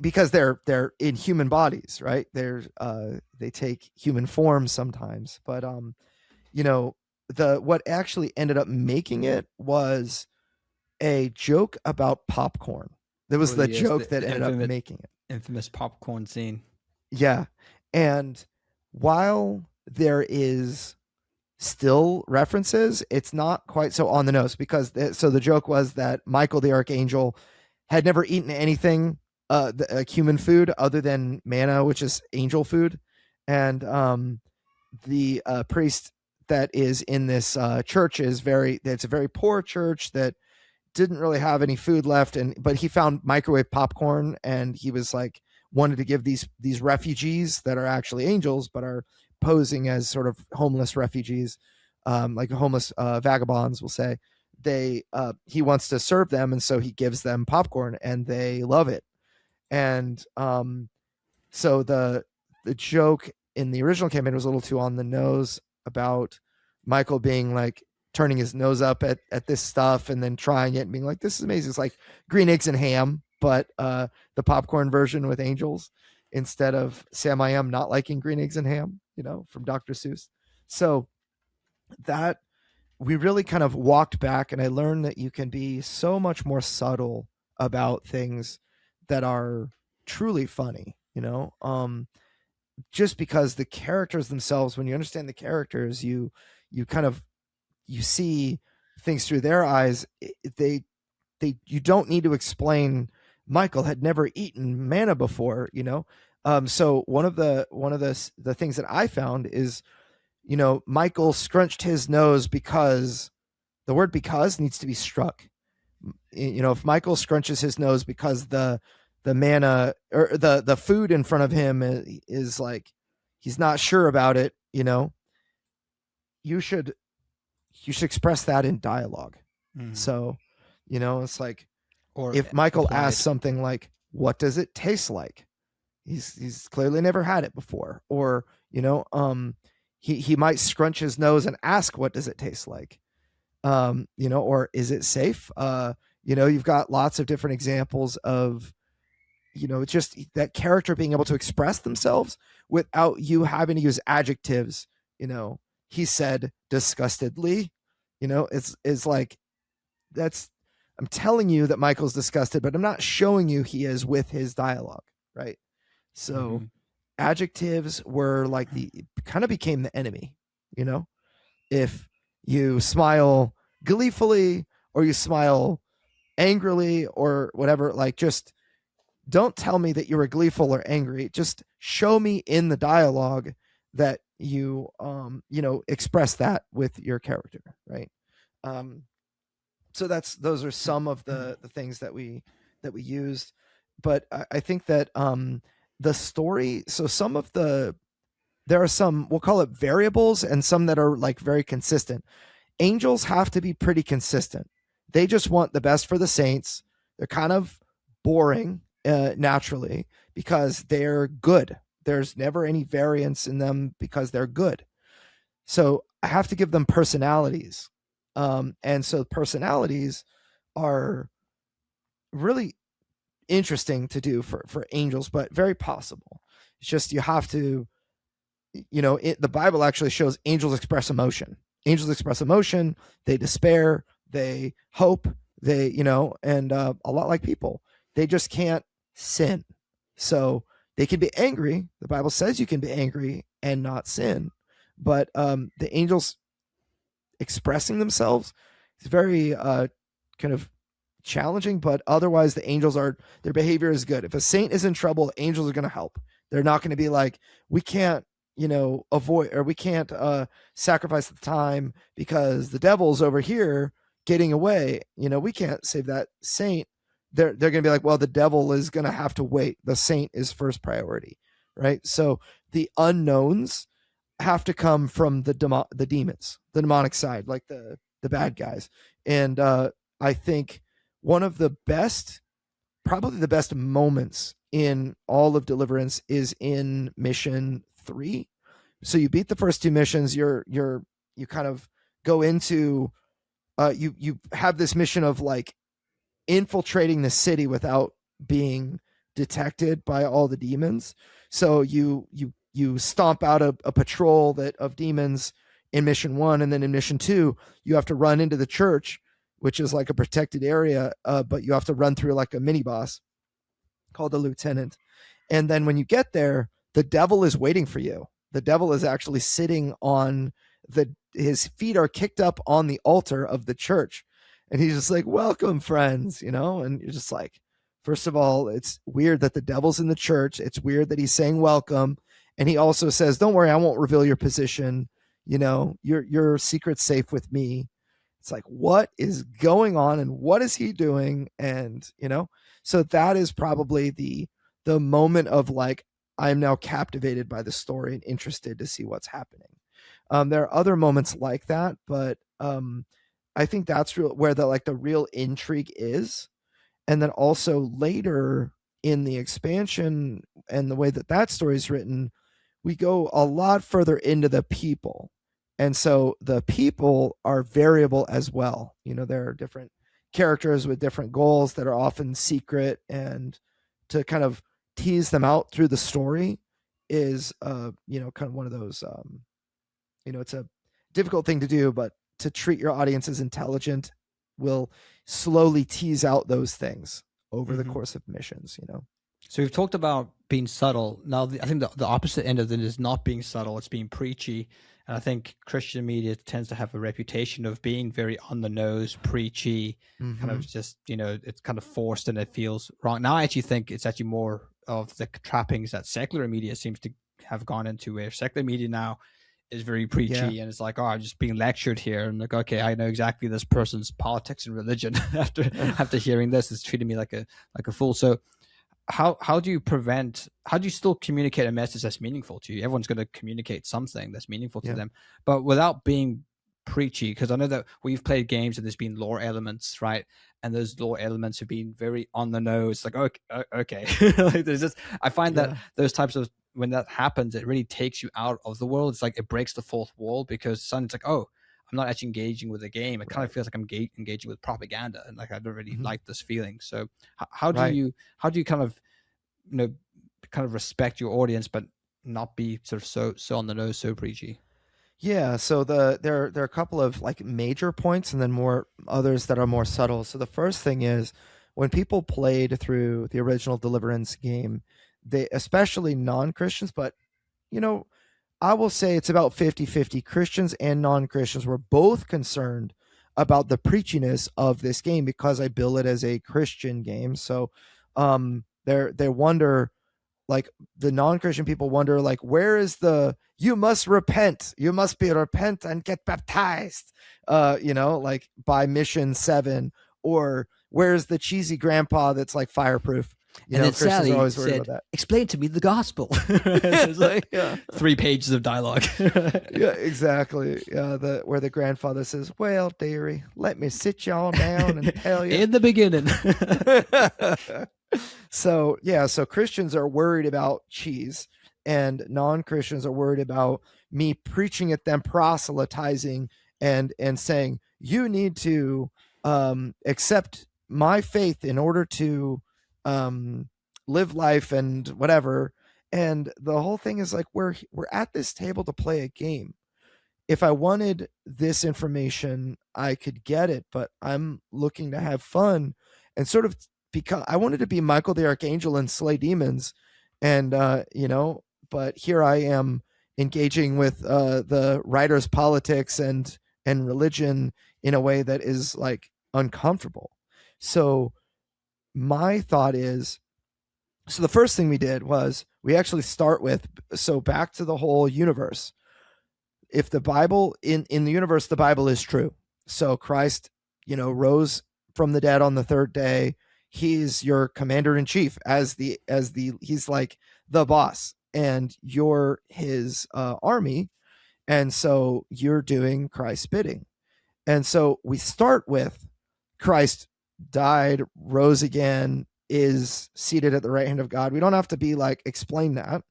because they're in human bodies, right? They take human forms sometimes, but what actually ended up making it was a joke about popcorn. There was the joke that ended up making it.
Infamous popcorn scene.
Yeah. And while there is still references, it's not quite so on the nose, because the joke was that Michael the Archangel had never eaten anything human food other than manna, which is angel food. And the priest that is in this church it's a very poor church that didn't really have any food left, but he found microwave popcorn, and he was like wanted to give these refugees that are actually angels but are posing as sort of homeless refugees, like homeless vagabonds, we'll say. He wants to serve them, and so he gives them popcorn, and they love it. And so the joke in the original campaign was a little too on the nose about Michael being like turning his nose up at this stuff and then trying it and being like, this is amazing. It's like green eggs and ham, but the popcorn version with angels, instead of Sam I Am not liking green eggs and ham, from Dr. Seuss. So that we really kind of walked back, and I learned that you can be so much more subtle about things that are truly funny, just because the characters themselves, when you understand the characters, you see things through their eyes. You don't need to explain Michael had never eaten manna before, so one of the things that I found is, Michael scrunched his nose because the word "because" needs to be struck. If Michael scrunches his nose because the manna or the food in front of him is like, he's not sure about it, you should express that in dialogue. So, it's like, or if Michael asks something like, what does it taste like? He's clearly never had it before. Or, he might scrunch his nose and ask, what does it taste like? Or is it safe? You've got lots of different examples of, just that character being able to express themselves without you having to use adjectives. He said disgustedly, it's like, I'm telling you that Michael's disgusted, but I'm not showing you he is with his dialogue. Right. So adjectives were like kind of became the enemy, if you smile gleefully or you smile angrily or whatever, like, just don't tell me that you were gleeful or angry. Just show me in the dialogue that you, express that with your character. Right. So those are some of the things that we used, but I think that the story. So there are some, we'll call it variables, and some that are like very consistent. Angels have to be pretty consistent. They just want the best for the saints. They're kind of boring naturally because they're good. There's never any variance in them because they're good. So I have to give them personalities. And so personalities are really interesting to do for angels, but very possible. It's just you have to, the Bible actually shows angels express emotion. Angels express emotion. They despair. They hope. They, and a lot like people, they just can't sin. So they can be angry. The Bible says you can be angry and not sin. But the angels expressing themselves is very kind of challenging, but otherwise the angels their behavior is good. If a saint is in trouble, angels are going to help. They're not going to be like, we can't, avoid, or we can't sacrifice the time because the devil's over here getting away. We can't save that saint. They're going to be like, well, the devil is going to have to wait. The saint is first priority, right? So the unknowns have to come from the demons, the demonic side, like the bad guys. And I think one of the best, probably the best moments in all of Deliverance is in mission 3. So you beat the first 2 missions. You kind of go into you have this mission of like infiltrating the city without being detected by all the demons. So you stomp out a patrol of demons in mission 1, and then in mission 2 you have to run into the church, which is like a protected area, but you have to run through like a mini boss called the lieutenant. And then when you get there, the devil is waiting for you. The devil is actually sitting on his feet are kicked up on the altar of the church. And he's just like, welcome, friends, and you're just like, first of all, it's weird that the devil's in the church. It's weird that he's saying welcome. And he also says, don't worry, I won't reveal your position. Your secret's safe with me. It's like, what is going on and what is he doing? And, so that is probably the moment of like, I'm now captivated by the story and interested to see what's happening. There are other moments like that, but I think that's where the real intrigue is. And then also later in the expansion and the way that story is written, we go a lot further into the people. And so the people are variable as well. There are different characters with different goals that are often secret, and to kind of tease them out through the story is, kind of one of those, it's a difficult thing to do, but to treat your audience as intelligent will slowly tease out those things over the course of missions,
So we've talked about being subtle. Now, I think the opposite end of it is not being subtle. It's being preachy. And I think Christian media tends to have a reputation of being very on the nose, preachy, kind of just, it's kind of forced and it feels wrong. Now I actually think it's actually more of the trappings that secular media seems to have gone into, where secular media now is very preachy, and it's like, oh, I'm just being lectured here. And like, okay, I know exactly this person's politics and religion after hearing this. It's treating me like a fool. So how do you still communicate a message that's meaningful to you? Everyone's going to communicate something that's meaningful to them, but without being preachy. Because I know that we've played games and there's been lore elements, right? And those lore elements have been very on the nose. Like, okay. Like, there's just, I find that those types of, when that happens, it really takes you out of the world. It's like it breaks the fourth wall, because suddenly it's like, oh, I'm not actually engaging with a game. It kind of feels like I'm engaging with propaganda, and like I don't really like this feeling. So how do you kind of kind of respect your audience but not be sort of so on the nose, so preachy?
Yeah, so there are a couple of like major points, and then more others that are more subtle. So the first thing is, when people played through the original Deliverance game, they, especially non-Christians, but I will say it's about 50-50. Christians and non-Christians were both concerned about the preachiness of this game, because I bill it as a Christian game. So they wonder, like the non-Christian people wonder, like, where is you must repent, you must repent and get baptized, like by mission 7, or where's the cheesy grandpa that's like fireproof?
And then Sally said, explain to me the gospel. It's like 3 pages of dialogue.
Yeah, exactly. Where the grandfather says, well, dearie, let me sit y'all down and tell you.
In the beginning.
So Christians are worried about cheese, and non-Christians are worried about me preaching at them, proselytizing and saying, you need to accept my faith in order to live life and whatever. And the whole thing is like we're at this table to play a game. If I wanted this information, I could get it, but I'm looking to have fun and sort of because I wanted to be Michael the Archangel and slay demons. And, but here I am engaging with the writer's politics and religion in a way that is like uncomfortable. So my thought is, so the first thing we did was we actually start with, so back to the whole universe. If the Bible in the universe, the Bible is true. So Christ, rose from the dead on the third day. He's your commander in chief as the he's like the boss, and you're his army, and so you're doing Christ's bidding. And so we start with Christ died, rose again, is seated at the right hand of God. We don't have to be like explain that.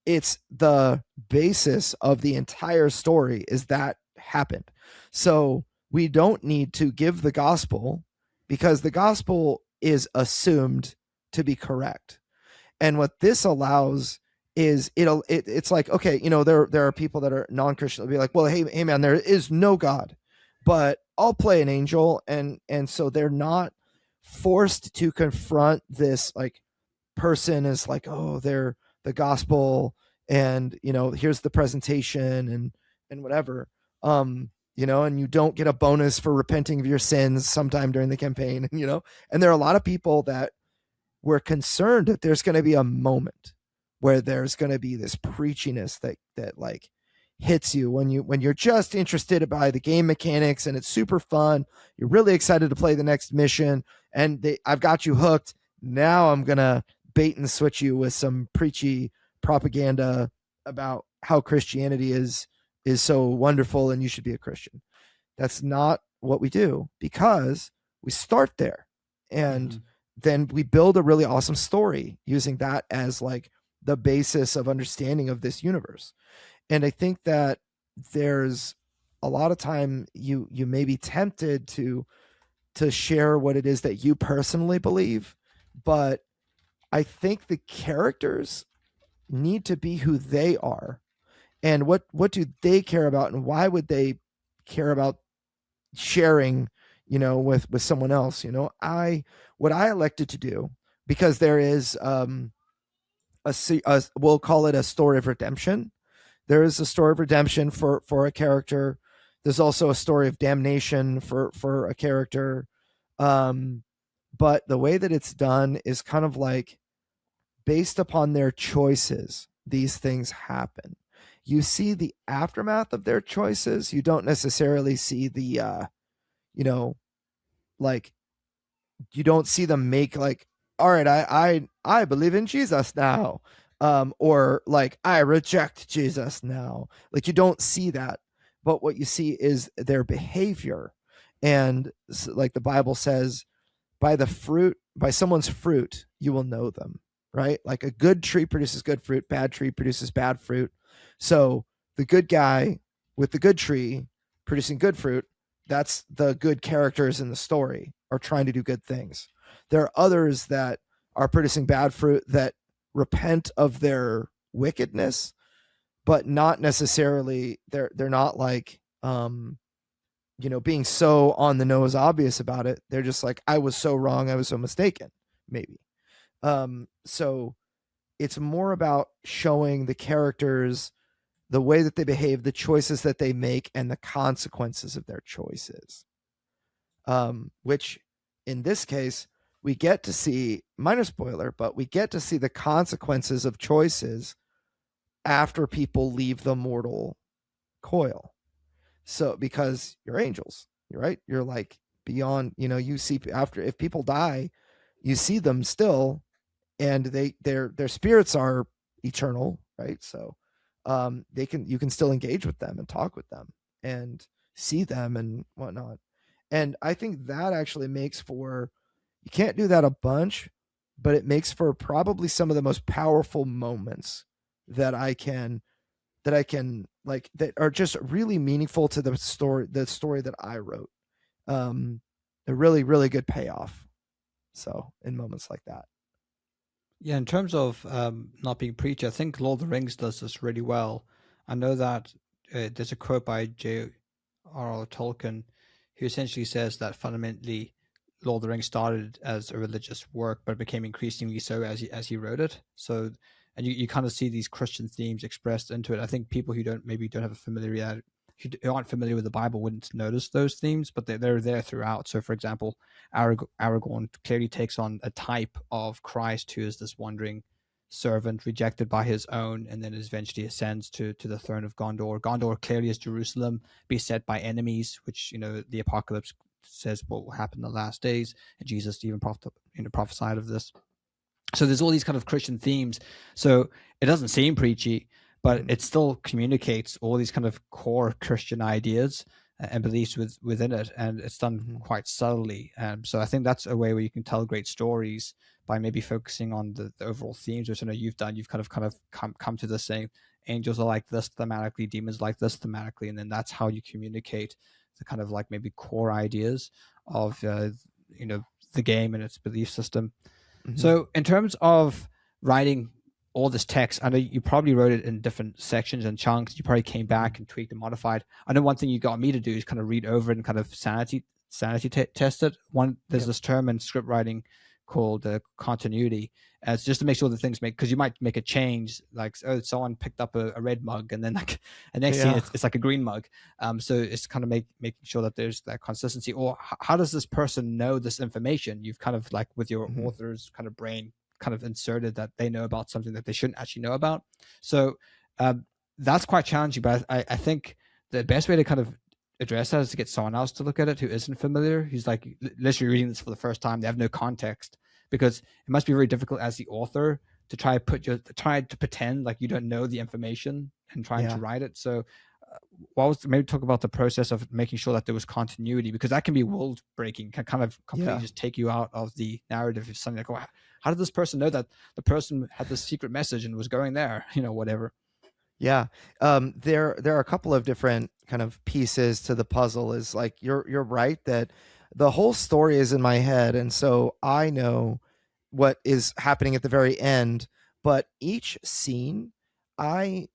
It's the basis of the entire story is that happened. So we don't need to give the gospel because the gospel is assumed to be correct. And what this allows is it's like, okay, there are people that are non-Christian. They'll be like, well, hey man, there is no God, but I'll play an angel. And so they're not forced to confront this like person as like, oh, they're the gospel and here's the presentation and whatever. And you don't get a bonus for repenting of your sins sometime during the campaign, and there are a lot of people that were concerned that there's going to be a moment where there's going to be this preachiness that like hits you when you're just interested by the game mechanics and it's super fun. You're really excited to play the next mission and I've got you hooked. Now I'm going to bait and switch you with some preachy propaganda about how Christianity is so wonderful and you should be a Christian. That's not what we do because we start there and then we build a really awesome story using that as like the basis of understanding of this universe. And I think that there's a lot of time you may be tempted to share what it is that you personally believe, but I think the characters need to be who they are and what do they care about and why would they care about sharing with someone else. What I elected to do, because there is we'll call it a story of redemption. There is a story of redemption for a character. There's also a story of damnation for a character. But the way that it's done is kind of like based upon their choices, these things happen. You see the aftermath of their choices. You don't necessarily see the like you don't see them make like, all right, I believe in Jesus now, or like I reject Jesus now. Like you don't see that, but what you see is their behavior, and like the Bible says, by someone's fruit you will know them. Right? Like a good tree produces good fruit, bad tree produces bad fruit. So the good guy with the good tree producing good fruit, that's the good characters in the story are trying to do good things. There are others that are producing bad fruit that repent of their wickedness, but not necessarily they're not like being so on the nose obvious about it. They're just like, I was so wrong, I was so mistaken, maybe. So it's more about showing the characters the way that they behave, the choices that they make, and the consequences of their choices. Which in this case, we get to see, minor spoiler, but we get to see the consequences of choices after people leave the mortal coil. So because you're angels, right? You're like beyond, you see after, if people die, you see them still, and their spirits are eternal, right? So you can still engage with them and talk with them and see them and whatnot. And I think that actually makes for, you can't do that a bunch, but it makes for probably some of the most powerful moments that I can like that are just really meaningful to the story that I wrote. A really, really good payoff. So in moments like that.
Yeah, in terms of not being preachy, I think Lord of the Rings does this really well. I know that there's a quote by J.R.R. Tolkien, who essentially says that fundamentally Lord of the Rings started as a religious work, but became increasingly so as he wrote it. So, and you kind of see these Christian themes expressed into it. I think people who don't have a familiarity, who aren't familiar with the Bible, wouldn't notice those themes, but they're there throughout. So, for example, Aragorn clearly takes on a type of Christ who is this wandering servant rejected by his own, and then eventually ascends to the throne of Gondor. Gondor clearly is Jerusalem, beset by enemies, which the apocalypse says what will happen in the last days, and Jesus even prophesied of this. So there's all these kind of Christian themes. So it doesn't seem preachy, but it still communicates all these kind of core Christian ideas and beliefs within it, and it's done quite subtly. So I think that's a way where you can tell great stories by maybe focusing on the overall themes, which I know you've done. You've kind of come to this saying angels are like this thematically, demons like this thematically, and then that's how you communicate the kind of like maybe core ideas of the game and its belief system. So in terms of writing all this text, I know you probably wrote it in different sections and chunks. You probably came back and tweaked and modified. I know one thing you got me to do is kind of read over it and kind of sanity test it. There's this term in script writing called continuity, as just to make sure that things make, because you might make a change, like someone picked up a red mug and then like the next thing it's like a green mug. So it's kind of making sure that there's that consistency. Or how does this person know this information? You've kind of like with your author's kind of brain kind of inserted that they know about something that they shouldn't actually know about. So that's quite challenging, but I think the best way to kind of address that is to get someone else to look at it who isn't familiar, who's like literally reading this for the first time. They have no context, because it must be very difficult as the author to try to pretend like you don't know the information and trying to write it. So maybe talk about the process of making sure that there was continuity, because that can be world breaking, can kind of completely just take you out of the narrative. If something like, oh, how did this person know that the person had this secret message and was going there, whatever.
Yeah. There are a couple of different kind of pieces to the puzzle. Is like, you're right that the whole story is in my head, and so I know what is happening at the very end, but each scene, what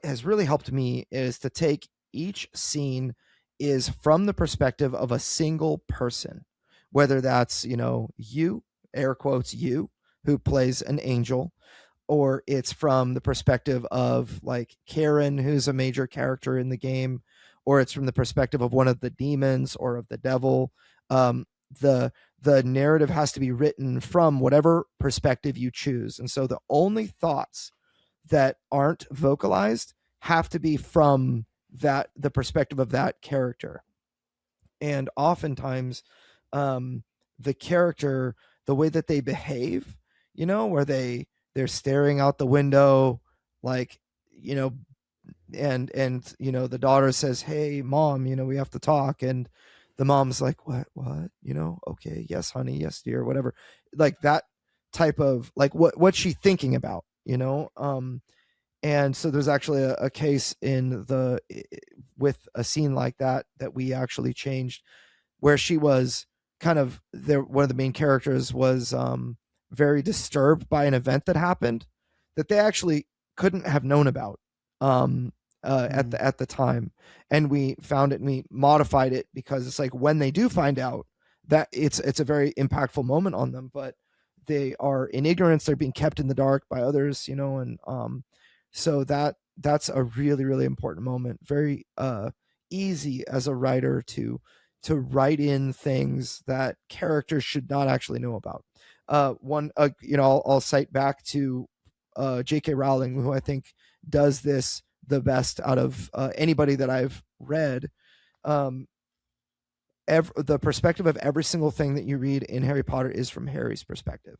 has really helped me is to take each scene is from the perspective of a single person, whether that's, you, air quotes, you, who plays an angel, or it's from the perspective of like Karen, who's a major character in the game, or it's from the perspective of one of the demons or of the devil. The narrative has to be written from whatever perspective you choose. And so the only thoughts that aren't vocalized have to be from the perspective of that character. And oftentimes, the character, the way that they behave, where they're staring out the window, like, and the daughter says, "Hey mom, we have to talk." And the mom's like, what, okay, yes honey, yes dear, whatever, like that type of like what's she thinking about, and so there's actually a case with a scene like that we actually changed, where she was kind of there. One of the main characters was very disturbed by an event that happened that they actually couldn't have known about at the time, and we found it and we modified it, because it's like when they do find out, that it's a very impactful moment on them, but they are in ignorance, they're being kept in the dark by others, and so that's a really, really important moment. Very easy as a writer to write in things that characters should not actually know about. I'll cite back to J.K. Rowling, who I think does this the best out of anybody that I've read. The perspective of every single thing that you read in Harry Potter is from Harry's perspective.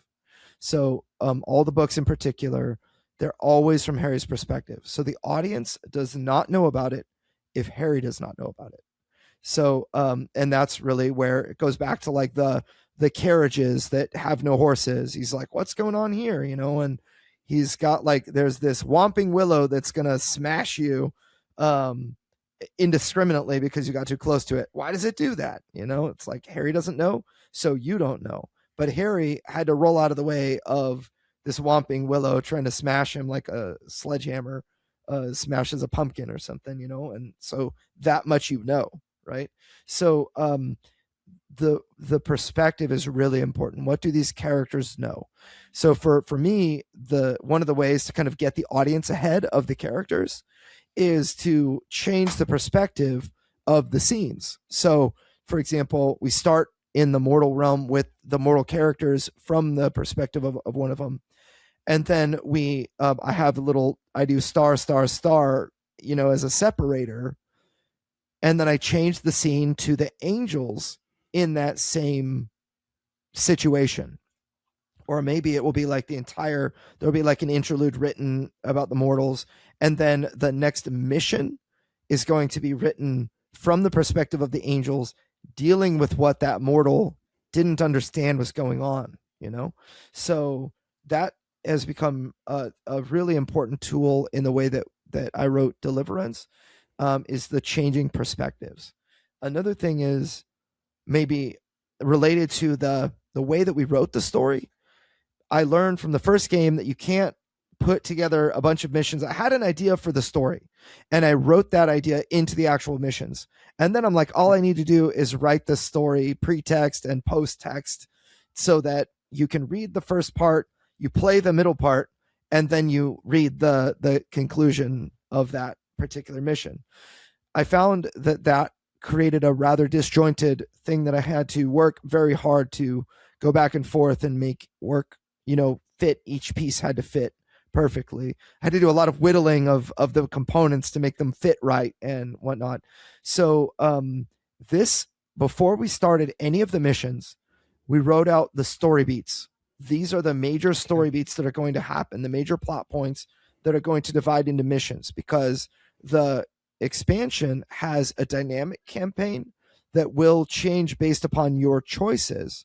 So all the books in particular, they're always from Harry's perspective. So the audience does not know about it if Harry does not know about it. So and that's really where it goes back to like the carriages that have no horses. He's like, what's going on here? And he's got like, there's this whomping willow that's going to smash you indiscriminately because you got too close to it. Why does it do that? It's like, Harry doesn't know, so you don't know. but Harry had to roll out of the way of this whomping willow trying to smash him like a sledgehammer smashes a pumpkin or something, and so that much, right? So the perspective is really important. What do these characters know? So for me, the one of the ways to kind of get the audience ahead of the characters is to change the perspective of the scenes. So, for example, we start in the mortal realm with the mortal characters from the perspective of one of them, and then I do star star star, as a separator, and then I change the scene to the angels in that same situation. Or maybe it will be like there'll be like an interlude written about the mortals, and then the next mission is going to be written from the perspective of the angels, dealing with what that mortal didn't understand was going on, So that has become a really important tool in the way that I wrote Deliverance, is the changing perspectives. Another thing is maybe related to the way that we wrote the story. I learned from the first game that you can't put together a bunch of missions. I had an idea for the story, and I wrote that idea into the actual missions. And then I'm like, all I need to do is write the story pre-text and post-text so that you can read the first part, you play the middle part, and then you read the conclusion of that particular mission. I found that created a rather disjointed thing that I had to work very hard to go back and forth and make work, fit. Each piece had to fit perfectly. I had to do a lot of whittling of the components to make them fit right and whatnot. So before we started any of the missions, we wrote out the story beats. These are the major story beats that are going to happen, the major plot points that are going to divide into missions, because the expansion has a dynamic campaign that will change based upon your choices.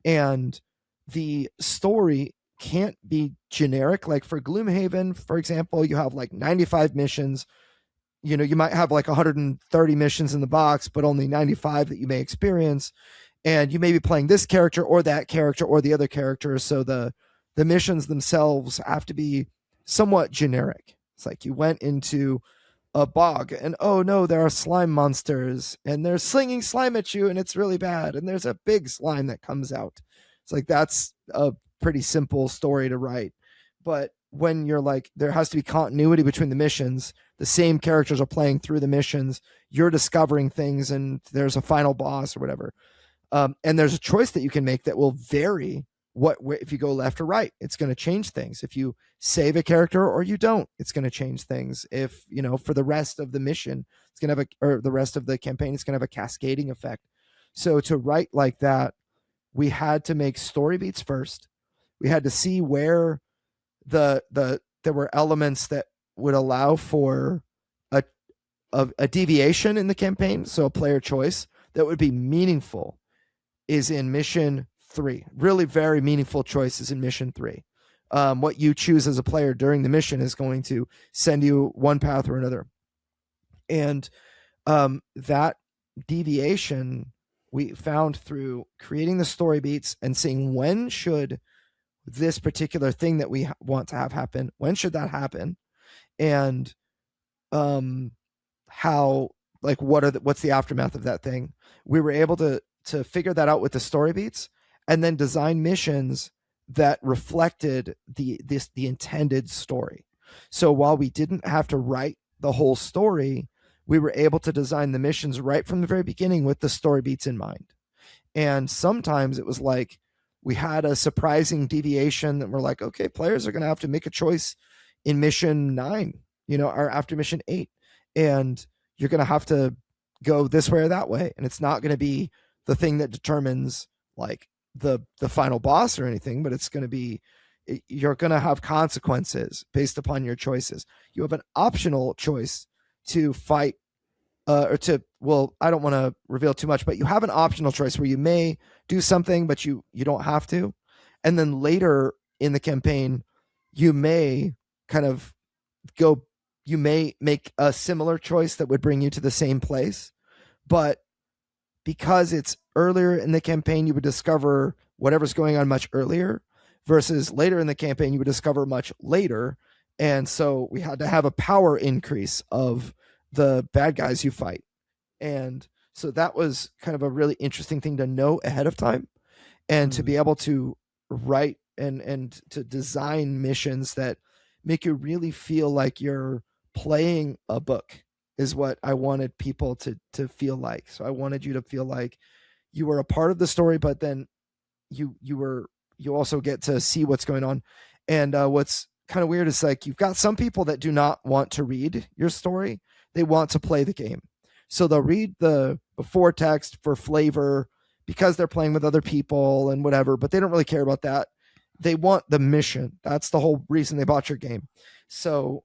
And the story can't be generic. Like for Gloomhaven, for example, you have like 95 missions. You might have like 130 missions in the box, but only 95 that you may experience. And you may be playing this character or that character or the other character. So the missions themselves have to be somewhat generic. It's like you went into a bog and, oh no, there are slime monsters and they're slinging slime at you and it's really bad. And there's a big slime that comes out. It's like, that's a pretty simple story to write. But when you're like, there has to be continuity between the missions, the same characters are playing through the missions, you're discovering things, and there's a final boss or whatever. And there's a choice that you can make that will vary if you go left or right. It's going to change things. If you save a character or you don't, it's going to change things. If, for the rest of the mission, it's going to have or the rest of the campaign, it's going to have a cascading effect. So to write like that, we had to make story beats first. We had to see where there were elements that would allow for a deviation in the campaign. So a player choice that would be meaningful is in mission 3. Really very meaningful choices in mission 3. What you choose as a player during the mission is going to send you one path or another. And that deviation we found through creating the story beats and seeing when should this particular thing that we want to have happen, when should that happen, and how, like, what's the aftermath of that thing. We were able to figure that out with the story beats, and then design missions that reflected the intended story. So while we didn't have to write the whole story, we were able to design the missions right from the very beginning with the story beats in mind. And sometimes it was like we had a surprising deviation that we're like, okay, players are going to have to make a choice in mission 9, or after mission 8. And you're going to have to go this way or that way. And it's not going to be the thing that determines like the final boss or anything, but it's going to be, you're going to have consequences based upon your choices. You have an optional choice to fight I don't want to reveal too much, but you have an optional choice where you may do something, but you don't have to. And then later in the campaign, you may you may make a similar choice that would bring you to the same place, but because it's earlier in the campaign, you would discover whatever's going on much earlier, versus later in the campaign, you would discover much later. And so we had to have a power increase of the bad guys you fight. And so that was kind of a really interesting thing to know ahead of time, and to be able to write and to design missions that make you really feel like you're playing a book is what I wanted people to feel like. So I wanted you to feel like you were a part of the story, but then you also get to see what's going on. And what's kind of weird is like you've got some people that do not want to read your story. They want to play the game. So they'll read the before text for flavor because they're playing with other people and whatever, but they don't really care about that. They want the mission. That's the whole reason they bought your game. So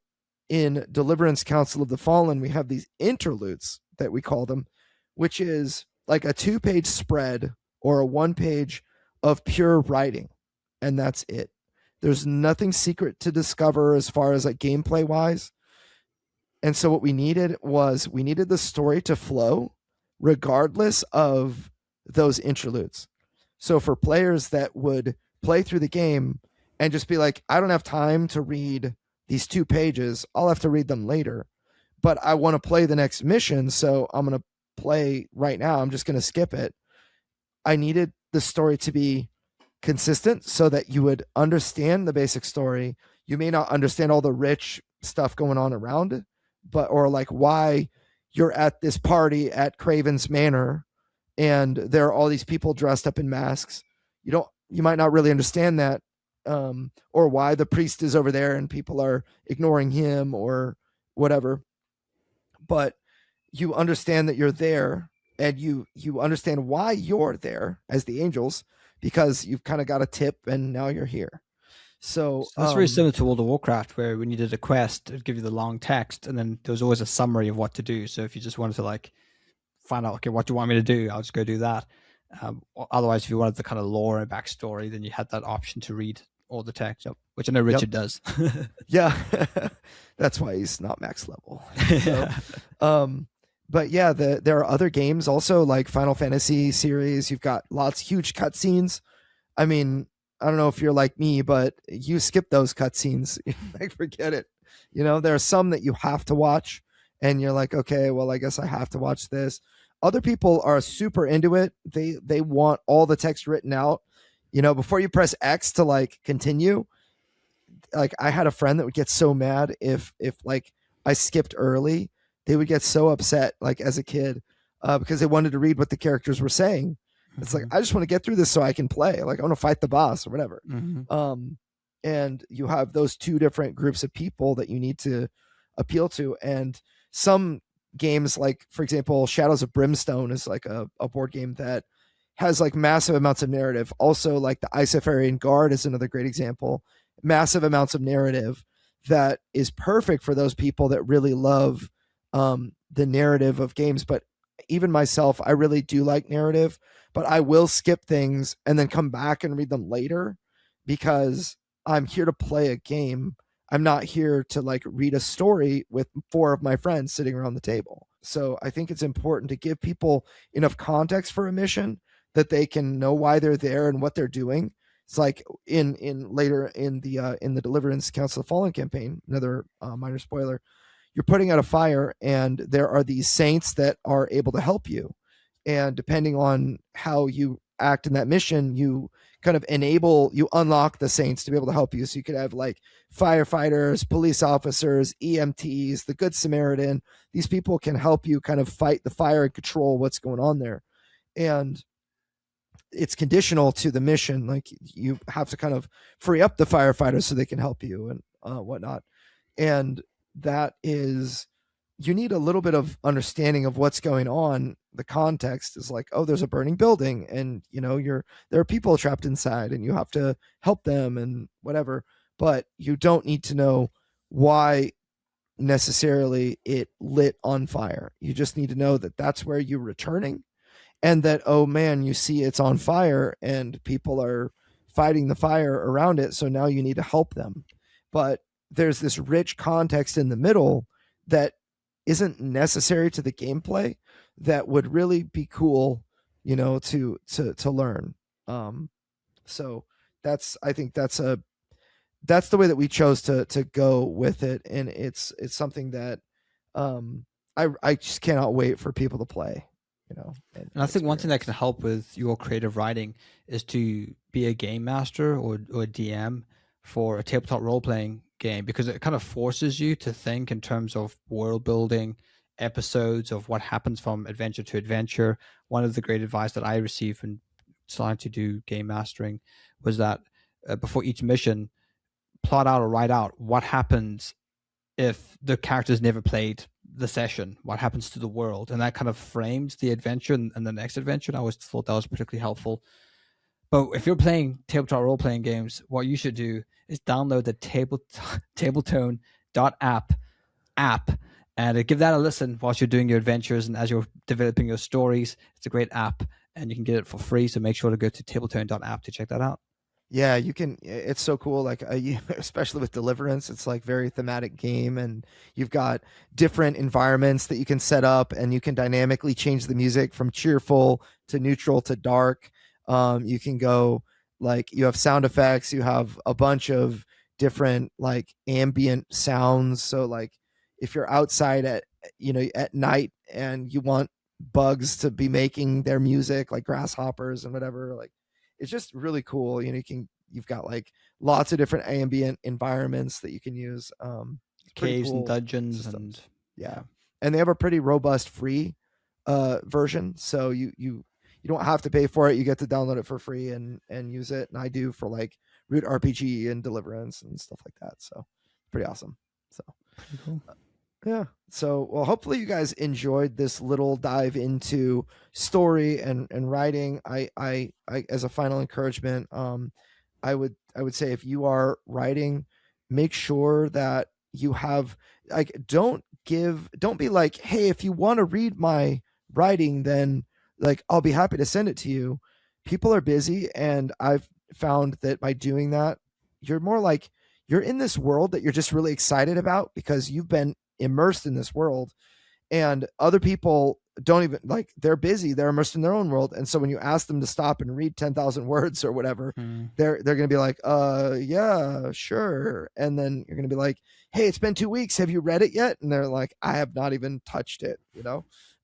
in Deliverance Council of the Fallen, we have these interludes that we call them, which is like a 2-page spread or a 1-page of pure writing. And that's it. There's nothing secret to discover as far as like gameplay wise. And so what we needed the story to flow regardless of those interludes. So for players that would play through the game and just be like, I don't have time to read these 2 pages, I'll have to read them later, but I want to play the next mission, so I'm going to play right now. I'm just going to skip it. I needed the story to be consistent so that you would understand the basic story. You may not understand all the rich stuff going on around it, or like why you're at this party at Craven's Manor and there are all these people dressed up in masks. You might not really understand that, or why the priest is over there and people are ignoring him or whatever. But you understand that you're there, and you understand why you're there as the angels, because you've kind of got a tip and now you're here. So
that's very similar to World of Warcraft, where when you did a quest, it'd give you the long text, and then there was always a summary of what to do. So if you just wanted to like find out, okay, what do you want me to do? I'll just go do that. Otherwise, if you wanted the kind of lore and backstory, then you had that option to read all the text, which I know Richard does.
Yeah, that's why he's not max level. So, but yeah, there are other games also, like Final Fantasy series. You've got huge cutscenes. I mean, I don't know if you're like me, but you skip those cutscenes. Like, forget it. There are some that you have to watch, and you're like, okay, well, I guess I have to watch this. Other people are super into it. They want all the text written out. Before you press X to like continue. Like, I had a friend that would get so mad if like I skipped early. They would get so upset, like as a kid, because they wanted to read what the characters were saying. It's like, I just want to get through this so I can play. Like, I want to fight the boss or whatever. And you have those 2 different groups of people that you need to appeal to. And some games, like, for example, Shadows of Brimstone is like a board game that has like massive amounts of narrative. Also, like the Isafarian Guard is another great example. Massive amounts of narrative that is perfect for those people that really love the narrative of games. But even myself, I really do like narrative, but I will skip things and then come back and read them later, because I'm here to play a game. I'm not here to like read a story with 4 of my friends sitting around the table. So I think it's important to give people enough context for a mission that they can know why they're there and what they're doing. It's like in later in the Deliverance Council of Fallen campaign, another minor spoiler, you're putting out a fire and there are these saints that are able to help you. And depending on how you act in that mission, you kind of you unlock the saints to be able to help you. So you could have like firefighters, police officers, EMTs, the Good Samaritan. These people can help you kind of fight the fire and control what's going on there. And it's conditional to the mission. Like, you have to kind of free up the firefighters so they can help you and whatnot. And that is, you need a little bit of understanding of what's going on. The context is like, oh, there's a burning building, and there are people trapped inside, and you have to help them and whatever. But you don't need to know why necessarily it lit on fire. You just need to know that that's where you're returning, and that, oh man, you see it's on fire and people are fighting the fire around it, so now you need to help them. But there's this rich context in the middle that isn't necessary to the gameplay that would really be cool to learn. So I think that's the way that we chose to go with it, and it's something that I just cannot wait for people to play.
And I think one thing that can help with your creative writing is to be a game master or a DM for a tabletop role-playing game, because it kind of forces you to think in terms of world building, episodes of what happens from adventure to adventure. One of the great advice that I received when starting to do game mastering was that before each mission, plot out or write out what happens if the characters never played the session, what happens to the world, and that kind of frames the adventure and the next adventure. And I always thought that was particularly helpful. But if you're playing tabletop role-playing games, what you should do is download the tabletone.app app and give that a listen whilst you're doing your adventures and as you're developing your stories. It's a great app and you can get it for free, so make sure to go to tabletone.app to check that out.
Yeah, you can. It's so cool. Like, especially with Deliverance, it's like very thematic game, and you've got different environments that you can set up, and you can dynamically change the music from cheerful to neutral to dark. You can go like, you have sound effects, you have a bunch of different like ambient sounds. So like, if you're outside at night and you want bugs to be making their music, like grasshoppers and whatever, like, it's just really cool. You've got like lots of different ambient environments that you can use.
Caves and dungeons systems. And
yeah. And they have a pretty robust free version. So you don't have to pay for it. You get to download it for free and use it. And I do for like Root RPG and Deliverance and stuff like that. So pretty awesome. So
pretty cool.
Yeah. So, well, hopefully you guys enjoyed this little dive into story and writing. I as a final encouragement, I would say if you are writing, make sure that you have like, don't be like, hey, if you want to read my writing, then like, I'll be happy to send it to you. People are busy. And I've found that by doing that, you're more like, you're in this world that you're just really excited about because you've been immersed in this world, and other people don't even like, they're busy, they're immersed in their own world. And so when you ask them to stop and read 10,000 words or whatever, they're going to be like, yeah, sure. And then you're going to be like, hey, it's been 2 weeks. Have you read it yet? And they're like, I have not even touched it,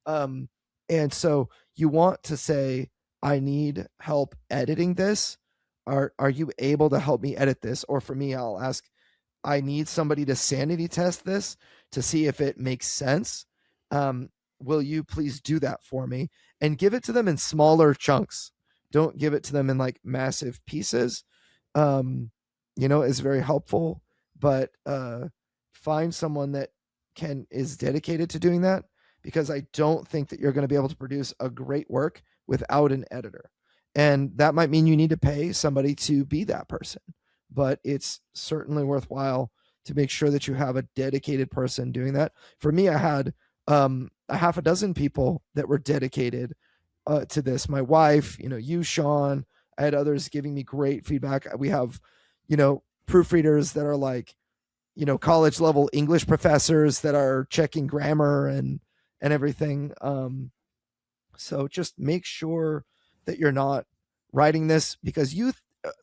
And so you want to say, I need help editing this. Are you able to help me edit this? Or for me, I'll ask, I need somebody to sanity test this to see if it makes sense. Will you please do that for me? And give it to them in smaller chunks. Don't give it to them in like massive pieces. Is very helpful, but find someone that is dedicated to doing that, because I don't think that you're going to be able to produce a great work without an editor. And that might mean you need to pay somebody to be that person, but it's certainly worthwhile to make sure that you have a dedicated person doing that. For me, I had a half a dozen people that were dedicated to this. My wife, you, Sean, I had others giving me great feedback. We have, proofreaders that are like, college level English professors that are checking grammar and everything. So just make sure that you're not writing this because you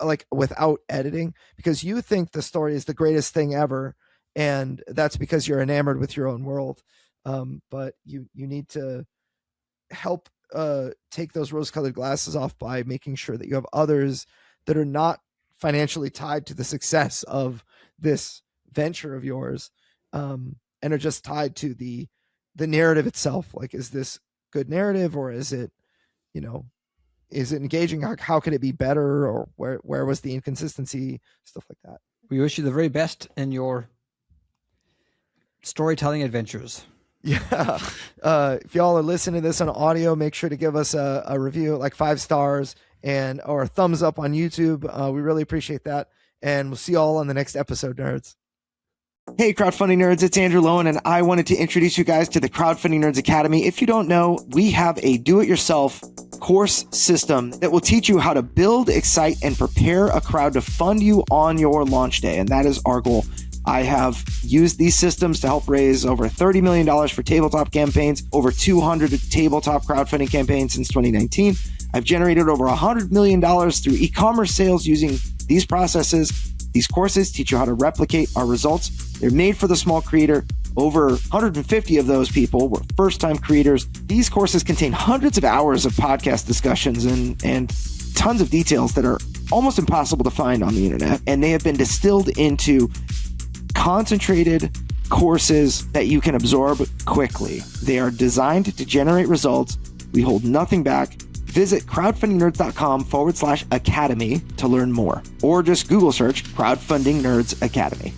like without editing, because you think the story is the greatest thing ever, and that's because you're enamored with your own world. But you need to help take those rose-colored glasses off by making sure that you have others that are not financially tied to the success of this venture of yours, and are just tied to the narrative itself. Like, is this good narrative, or is it, is it engaging? How could it be better? Or where was the inconsistency? Stuff like that.
We wish you the very best in your storytelling adventures.
Yeah. If y'all are listening to this on audio, make sure to give us a review, like 5 stars or a thumbs up on YouTube. We really appreciate that. And we'll see y'all on the next episode, nerds.
Hey, crowdfunding nerds, it's Andrew Lowen, and I wanted to introduce you guys to the Crowdfunding Nerds Academy. If you don't know, we have a do-it-yourself course system that will teach you how to build, excite, and prepare a crowd to fund you on your launch day. And that is our goal. I have used these systems to help raise over $30 million for tabletop campaigns, over 200 tabletop crowdfunding campaigns since 2019. I've generated over $100 million through e-commerce sales using these processes. These courses teach you how to replicate our results. They're made for the small creator. Over 150 of those people were first-time creators. These courses contain hundreds of hours of podcast discussions and tons of details that are almost impossible to find on the internet. And they have been distilled into concentrated courses that you can absorb quickly. They are designed to generate results. We hold nothing back. Visit crowdfundingnerds.com/academy to learn more, or just Google search Crowdfunding Nerds Academy.